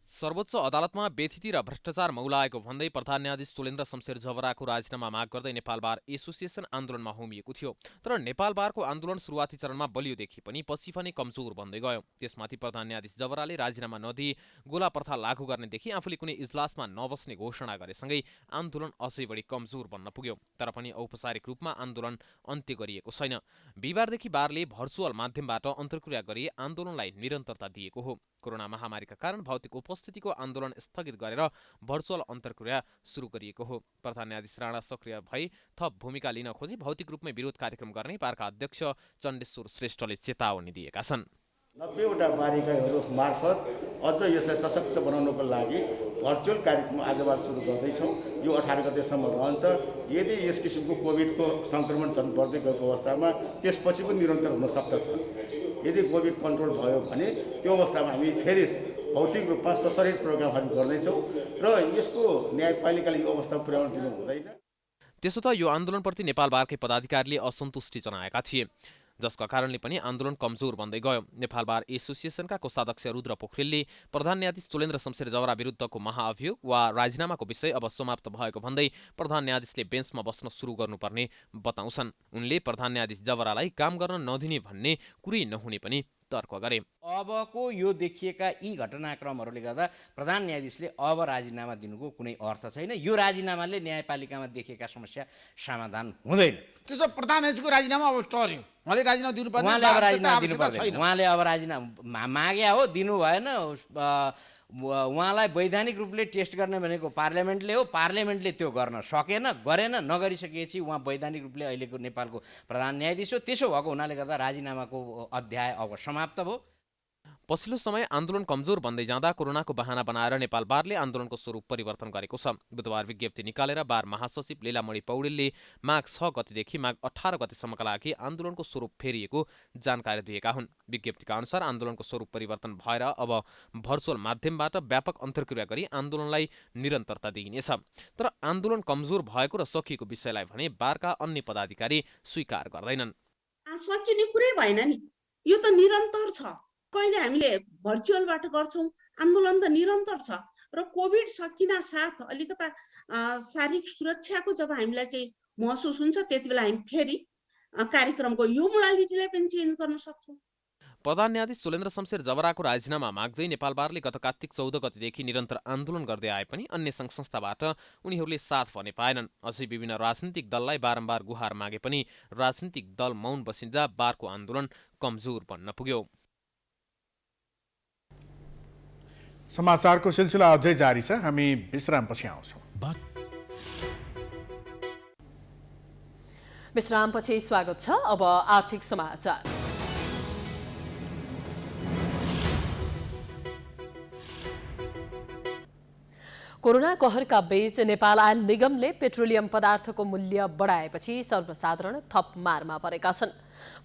सर्वोच्च अदालतमा बेथिति र भ्रष्टाचार मौलाएको भन्दै प्रधान न्यायाधीश चोलेन्द्र शमशेर जबराको राजीनामा माग गर्दै नेपाल बार एसोसिएसन आन्दोलनमा होमिएको थियो। तर नेपाल बारको आन्दोलन सुरुवाती चरणमा बलियो देखि पनि पछि भने कमजोर बन्दै गयो। त्यसमाथि प्रधान न्यायाधीश जबराले राजीनामा नदिई गोला प्रथा लागू गर्नेदेखि आफूले कुनै इजलासमा नबस्ने घोषणा गरेसँगै आन्दोलन अझै बढी कमजोर बन्न पुग्यो। तर पनि औपचारिक रूपमा आन्दोलन अन्त्य गरिएको छैन। बिहिबारदेखि बारले भर्चुअल माध्यमबाट अन्तर्क्रिया गरी आन्दोलनलाई निरन्तरता दिएको हो। कोरोना महामारीका कारण भौतिक उपस्थितिको आन्दोलन स्थगित गरेर भर्चुअल अन्तर्क्रिया सुरु गरिएको हो। प्रधान न्यायाधीश राणा सक्रिय भई थप भूमिका लिन खोजी भौतिक रूपमै विरोध कार्यक्रम गर्ने बारका अध्यक्ष चण्डेश्वर श्रेष्ठले चेतावनी दिएका छन्। 90वटा बालिकाहरू मार्फत अझ यसलाई सशक्त बनाउनको लागि भर्चुअल कार्यक्रम आजबाट सुरु गर्दैछौँ। यो 18 गतेसम्म रहन्छ। यदि यस किसिमको कोभिडको सङ्क्रमण झन् बढ्दै गएको अवस्थामा त्यसपछि पनि निरन्तर हुन सक्दछ। यदि कोभिड कन्ट्रोल भयो भने त्यो अवस्थामा हामी फेरि भौतिक रूपमा सशरीर प्रोग्रामहरू गर्दैछौँ र यसको न्यायपालिकाले यो अवस्था पुर्याउन दिनु हुँदैन। त्यसो त यो आन्दोलनप्रति नेपाल बारकै पदाधिकारीले असन्तुष्टि जनाएका थिए, जसका कारणले पनि आन्दोलन कमजोर बन्दै गयो। नेपाल बार एसोसिएसनका कोषाध्यक्ष रुद्र पोखरेलले प्रधान न्यायाधीश चोलेन्द्र शमशेर जबरा विरुद्धको महाअभियोग वा राजीनामाको विषय अब समाप्त भएको भन्दै प्रधान न्यायाधीशले बेन्चमा बस्न सुरु गर्नुपर्ने बताउँछन्। उनले प्रधान न्यायाधीश जबरालाई काम गर्न नदिने भन्ने कुरै नहुने पनि तर्क गरे। अबको यो देखिएका यी घटनाक्रमहरूले गर्दा प्रधान न्यायाधीशले अब राजीनामा दिनुको कुनै अर्थ छैन। यो राजीनामाले न्यायपालिकामा देखिएका समस्या समाधान हुँदैन। त्यसो प्रधान न्यायाधीशको राजीनामा अब टर्यो, उहाँले राजीनामा दिनुपर्ने उहाँले अब राजीनामा आवश्यकता दिनुपर्दैन। छैन। उहाँले अब राजीनामा माग्या हो, दिनु भएन। उहाँलाई वैधानिक रूपले टेस्ट गर्ने भनेको पार्लियामेन्टले हो, पार्लियामेन्टले त्यो गर्न सकेन, गरेन। नगरिसकेपछि उहाँ वैधानिक रूपले अहिलेको नेपालको प्रधान न्यायाधीश हो। त्यसो भएको हुनाले गर्दा राजीनामाको अध्याय अब समाप्त भयो। पछिल्लो समय आन्दोलन कमजोर बन्दै जाँदा कोरोनाको बहाना बनाएर नेपाल बारले आन्दोलनको स्वरूप परिवर्तन गरेको छ। बुधबार विज्ञप्ति निकालेर बार महासचिव लीलामणि पौडेलले माघ 6 गतेदेखि माघ 18 गतेसम्मका लागि आन्दोलनको स्वरूप फेरिएको जानकारी दिएका हुन्। विज्ञप्तिका अनुसार आन्दोलनको स्वरूप परिवर्तन भएर अब भर्चुअल माध्यमबाट व्यापक अन्तर्क्रिया गरी आन्दोलनलाई निरन्तरता दिइनेछ। तर आन्दोलन कमजोर भएको र सकिएको विषयलाई भने बारका अन्य पदाधिकारी स्वीकार गर्दैनन्। सकिने कुरै भएन नि, यो त निरन्तर छ। कहिले हामीले भर्चुअलबाट गर्छौँ, आन्दोलन त निरन्तर छ। र कोभिड सकिन साथ अलिकता शारीरिक सुरक्षाको जब हामीलाई चाहिँ महसुस हुन्छ, त्यति बेला हामी फेरि कार्यक्रमको यो मोडालिटीलाई पनि चेन्ज गर्न सक्छौँ। प्रधान न्यायाधीश चोलेन्द्र शमशेर जबराको राजीनामा माग्दै नेपाल बारले गत कार्तिक 14 गतेदेखि निरन्तर आन्दोलन गर्दै आए पनि अन्य सङ्घ संस्थाबाट उनीहरूले साथ भने पाएनन्। अझै विभिन्न राजनीतिक दललाई बारम्बार गुहार मागे पनि राजनीतिक दल मौन बसिन्दा बारको आन्दोलन कमजोर बन्न पुग्यो। समाचारको सिलसिला अझै जारी छ, हामी विश्रामपछि आउँछौँ। विश्रामपछि स्वागत छ। अब आर्थिक समाचार। कोरोना कहरका बीच नेपाल आयल निगमले पेट्रोलियम पदार्थको मूल्य बढाएपछि सर्वसाधारण थप मारमा परेका छन्।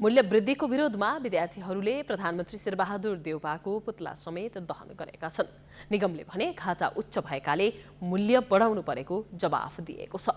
मूल्य वृद्धिको विरोधमा विद्यार्थीहरूले प्रधानमन्त्री शेरबहादुर देउवाको पुतला समेत दहन गरेका छन्। निगमले भने घाटा उच्च भएकाले मूल्य बढाउनु परेको जवाफ दिएको छ।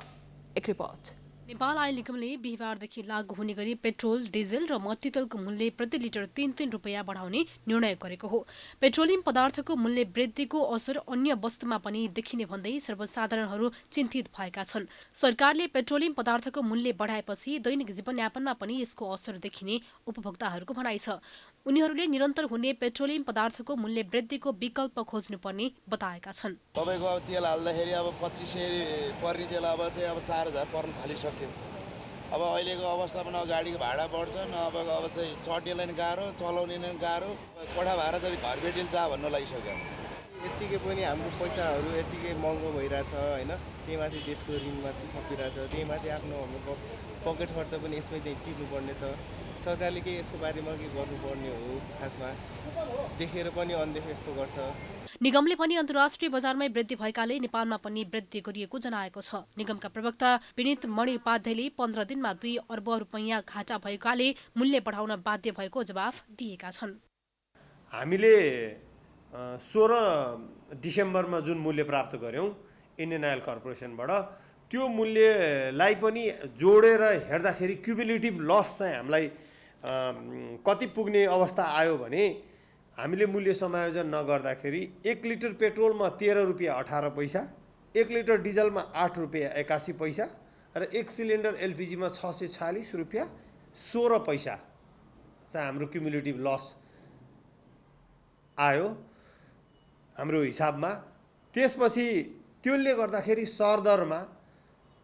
एक रिपोर्ट। नेपाल आयल निगमले बिहिबारदेखि लागू हुने गरी पेट्रोल, डिजेल र मट्टीतेलको मूल्य प्रति लिटर 3-3 रुपियाँ बढाउने निर्णय गरेको हो। पेट्रोलियम पदार्थको मूल्य वृद्धिको असर अन्य वस्तुमा पनि देखिने भन्दै सर्वसाधारणहरू चिन्तित भएका छन्। सरकारले पेट्रोलियम पदार्थको मूल्य बढाएपछि दैनिक जीवनयापनमा पनि यसको असर देखिने उपभोक्ताहरूको भनाइ छ। उनीहरूले निरन्तर हुने पेट्रोलियम पदार्थको मूल्य वृद्धिको विकल्प खोज्नुपर्ने बताएका छन्। तपाईको अब तेल हाल्दाखेरि अब 2500 पर्ने तेल अब चाहिँ 4000 पर्न थालिसक्यो। अब अहिलेको अवस्थामा न गाडीको भाडा बढ्छ, न अब चाहिँ चढ्नेलाई नि गाह्रो, चलाउने नि गाह्रो। कोठा भाडा चाहिँ घर बेटिल जा भन्न लागिसक्यो। यत्तिकै पनि हाम्रो पैसाहरू यत्तिकै महँगो भइरहेछ हैन। त्यही माथि देशको ऋण माथि थपिरहेछ, त्यही माथि आफ्नो हाम्रो पकेट खर्च पनि यसमै चाहिँ तिर्नुपर्ने छ। सरकारले के यसको बारेमा के गर्नुपर्ने हो, खासमा देखेर पनि अनदेखा यस्तो गर्छ। निगमले पनि अन्तर्राष्ट्रिय बजारमै वृद्धि भएकाले नेपालमा पनि वृद्धि गरिएको जनाएको छ। निगमका प्रवक्ता विनित मणि उपाध्यायले 15 दिनमा 2 अर्ब रुपैयाँ घाटा भएकाले मूल्य बढाउन बाध्य भएको जवाफ दिएका छन्। हामीले 16 डिसेम्बरमा जुन मूल्य प्राप्त गर्यौं इन्डियन आयल कर्पोरेसनबाट, त्यो मूल्यलाई पनि जोडेर हेर्दाखेरि क्युमुलेटिभ लस चाहिँ हामीलाई कति पुग्ने अवस्था आयो भने हामीले मूल्य समायोजन नगर्दाखेरि 1 लिटर पेट्रोलमा 13 रुपियाँ 18 पैसा, 1 लिटर डिजलमा 8 रुपियाँ 81 पैसा र 1 सिलिन्डर एलपिजीमा 646 रुपियाँ 16 पैसा चाहिँ हाम्रो क्युमुलेटिभ लस आयो हाम्रो हिसाबमा। त्यसपछि त्यसले गर्दाखेरि सरदरमा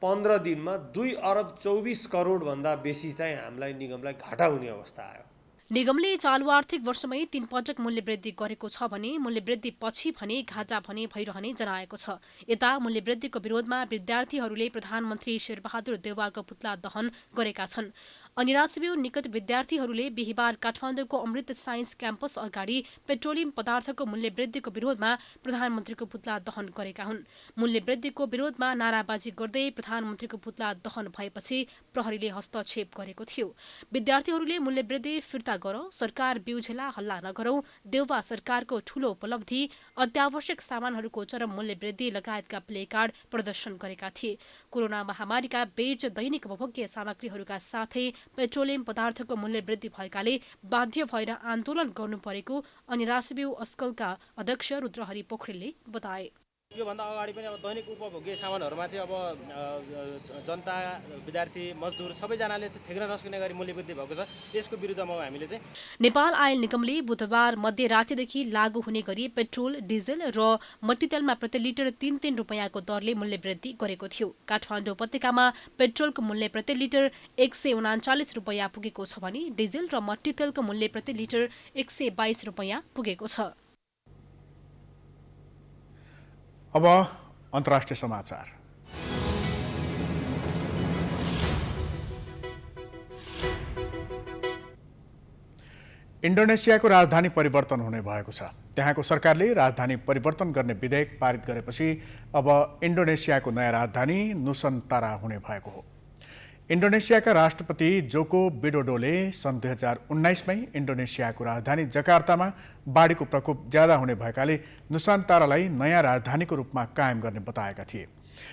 15 दिनमा 2 अर्ब 24 करोड भन्दा बेसी चाहिँ हामीलाई निगमलाई घाटा हुने अवस्था आयो। निगमले चालु आर्थिक वर्षमै 3 पटक मूल्य वृद्धि गरेको छ भने मूल्य वृद्धि पछि भने घाटा भने भइरहने जनाएको छ। यता मूल्य वृद्धिको विरोधमा विद्यार्थीहरूले प्रधानमन्त्री शेरबहादुर देउवाको पुतला दहन गरेका छन्। अनिरासिब्यू निकट विद्यार्थीहरूले बिहिबार काठमाडौँको अमृत साइन्स क्याम्पस अगाडि पेट्रोलियम पदार्थको मूल्य वृद्धिको विरोधमा प्रधानमन्त्रीको पुतला दहन गरेका हुन्। मूल्य वृद्धिको विरोधमा नाराबाजी गर्दै प्रधानमन्त्रीको पुतला दहन भएपछि प्रहरीले हस्तक्षेप गरेको थियो। विद्यार्थीहरूले मूल्य वृद्धि फिर्ता गरौँ, सरकार बिउझेला हल्ला नगरौँ, देउवा सरकारको ठूलो उपलब्धि, अत्यावश्यक सामानहरूको चरम मूल्य वृद्धि लगायतका प्लेकार्ड प्रदर्शन गरेका थिए। कोरोना महामारीका बीच दैनिक उपभोग्य सामग्रीहरूका साथै पेट्रोलियम पदार्थको मूल्य वृद्धि भएकाले बाध्य भएर आन्दोलन गर्नु परेको अनिरासिब्यू अस्कलका अध्यक्ष रुद्रहरि पोखरेलले बताए। योभन्दा अगाडि पनि अब दैनिक उपभोग्य सामानहरूमा चाहिँ अब जनता विद्यार्थी मजदुर सबैजनाले चाहिँ ठेक्न नसक्ने गरी मूल्यवृद्धि भएको छ। यसको विरुद्धमा हामीले चाहिँ नेपाल आयल निगमले बुधबार मध्यरातिदेखि लागू हुने गरी पेट्रोल, डिजेल र मट्टीतेलमा प्रति लिटर 3 रुपियाँको दरले मूल्यवृद्धि गरेको थियो। काठमाडौँ उपत्यकामा पेट्रोलको मूल्य प्रति लिटर 139 रुपियाँ पुगेको छ भने डिजेल र मट्टीतेलको मूल्य प्रति लिटर 122 रुपियाँ पुगेको छ। अब अन्तर्राष्ट्रिय समाचार। इन्डोनेसियाको राजधानी परिवर्तन हुने भएको छ। त्यहाँको सरकारले राजधानी परिवर्तन गर्ने विधेयक पारित गरेपछि अब इन्डोनेसियाको नयाँ राजधानी नुसन्तारा हुने भएको हो। इन्डोनेसियाका राष्ट्रपति जोको विडोडोले सन् 2019मै इन्डोनेसियाको राजधानी जकार्तामा बाढीको प्रकोप ज्यादा हुने भएकाले नुसान्तारालाई नयाँ राजधानीको रूपमा कायम गर्ने बताएका थिए।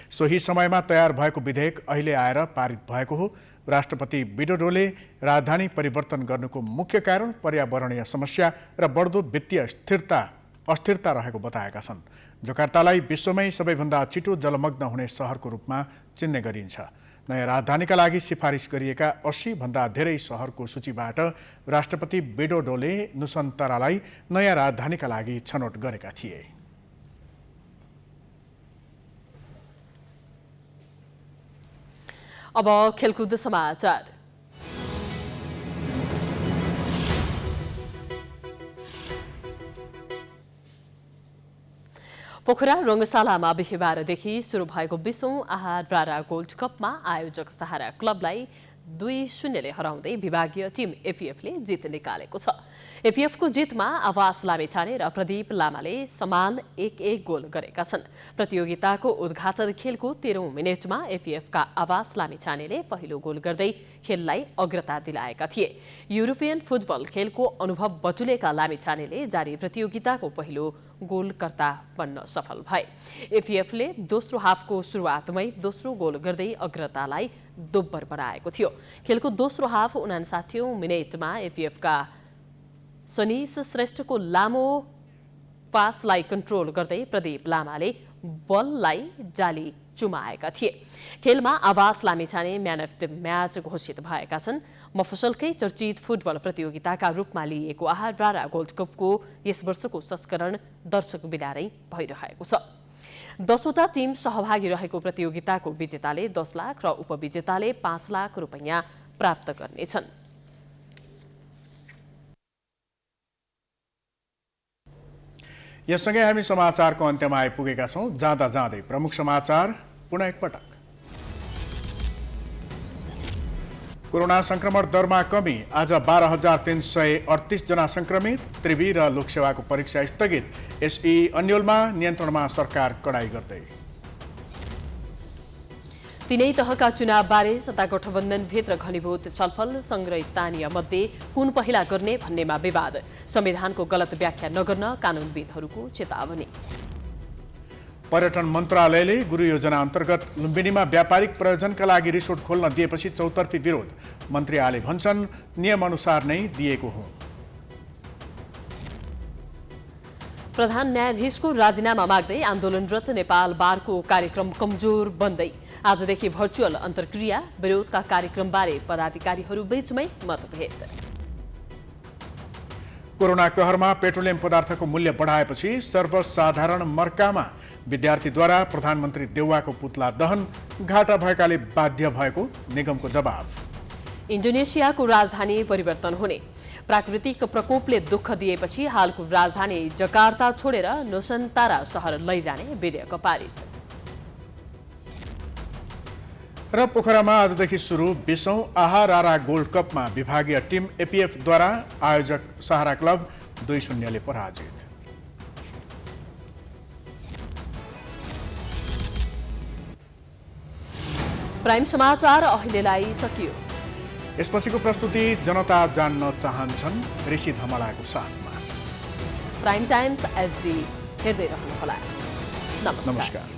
सोही समयमा तयार भएको विधेयक अहिले आएर पारित भएको हो। राष्ट्रपति विडोडोले राजधानी परिवर्तन गर्नुको मुख्य कारण पर्यावरणीय समस्या र बढ्दो वित्तीय अस्थिरता रहेको बताएका छन्। जकार्तालाई विश्वमै सबैभन्दा छिटो जलमग्न हुने सहरको रूपमा चिन्ने गरिन्छ। नयाँ राजधानीका लागि सिफारिस गरिएका 80 भन्दा धेरै सहरको सूचीबाट राष्ट्रपति विडोडोले नुसन्तारालाई नयाँ राजधानीका लागि छनौट गरेका थिए। अब खेलकुद समाचार। पोखरा रङ्गशालामा बिहिबारदेखि सुरु भएको 20औं आहारा गोल्ड कपमा आयोजक सहारा क्लबलाई 2-0ले हराउँदै विभागीय टिम एफिएफले जित निकालेको छ। एफिएफको जितमा आवास लामेछाने र प्रदीप लामाले समान 1-1 गोल गरेका छन्। प्रतियोगिताको उद्घाटन खेलको 13औं मिनेटमा एफिएफका आवास लामेछानेले पहिलो गोल गर्दै खेललाई अग्रता दिलाएका थिए। युरोपियन फुटबल खेलको अनुभव बटुलेका लामेछानेले जारी प्रतियोगिताको पहिलो गोलकर्ता बन्न सफल भए। एफिएफले दोस्रो हाफको सुरुवातमै दोस्रो गोल गर्दै अग्रतालाई दोब्बर बनाएको थियो। खेलको दोस्रो हाफ 59औं मिनेटमा एफिएफका सनीस श्रेष्ठको लामो पासलाई कन्ट्रोल गर्दै प्रदीप लामाले बललाई जाली चुमाएका थिए। खेलमा आवास लामेछाने म्यान अफ द म्याच घोषित भएका छन्। मफसलकै चर्चित फुटबल प्रतियोगिताका रूपमा लिइएको आहारा गोल्ड कपको यस वर्षको संस्करण दर्शक बिना नै भइरहेको छ। 10वटा टिम सहभागी रहेको प्रतियोगिताको विजेताले 10 लाख र उपविजेताले 5 लाख रुपैयाँ प्राप्त गर्नेछन्। यससँगै हामी समाचारको अन्त्यमा आइपुगेका छौँ। जाँदा जाँदै प्रमुख समाचार पुनः एकपटक। कोरोना संक्रमण दरमा कमी, आज 12,338 जना संक्रमित। त्रिवी र लोकसेवाको परीक्षा स्थगित। एसई अन्यलमा नियन्त्रणमा सरकार कडाई गर्दै। तीनै तहका चुनावबारे सत्ता गठबन्धनभित्र घनीभूत छलफल। संघ र स्थानीय मध्ये कुन पहिला गर्ने भन्नेमा विवाद। संविधानको गलत व्याख्या नगर्न कानुनविदहरूको चेतावनी। पर्यटन मन्त्रालयले गुरु योजना अन्तर्गत लुम्बिनीमा व्यापारिक प्रयोजनका लागि रिसोर्ट खोल्न दिएपछि चौतर्फी विरोध। मन्त्री आले भन्छन् नियमअनुसार नै दिएको हो। प्रधान न्यायाधीशको राजीनामा माग्दै आन्दोलनरत नेपाल बारको कार्यक्रम कमजोर बन्दै। आजदेखि भर्चुअल अन्तर्क्रिया। विरोधका कार्यक्रमबारे पदाधिकारीहरू बीचमै मतभेद। कोरोना कहरमा पेट्रोलियम पदार्थको मूल्य बढाएपछि सर्वसाधारण मर्कामा विद्यार्थीद्वारा प्रधानमन्त्री देउवाको पुतला दहन। घाटा भएकाले बाध्य भएको निगमको जवाब। इन्डोनेसियाको राजधानी परिवर्तन हुने। प्राकृतिक प्रकोपले दुःख दिएपछि हालको राजधानी जकार्ता छोडेर नुसन्तारा सहर लैजाने विधेयक पारित। र पोखरामा आजदेखि सुरु 20औं आहारा गोल्ड कपमा विभागीय टिम एपीएफद्वारा आयोजक सहारा क्लब 2-0ले पराजित। प्राइम समाचार अहिलेलाई सकियो। यसपछिको प्रस्तुति जनता जान्न चाहन्छन् ऋषि धमलाको साथमा। प्राइम टाइम्स एसडी हेर्दै रहनुहोला। नमस्कार।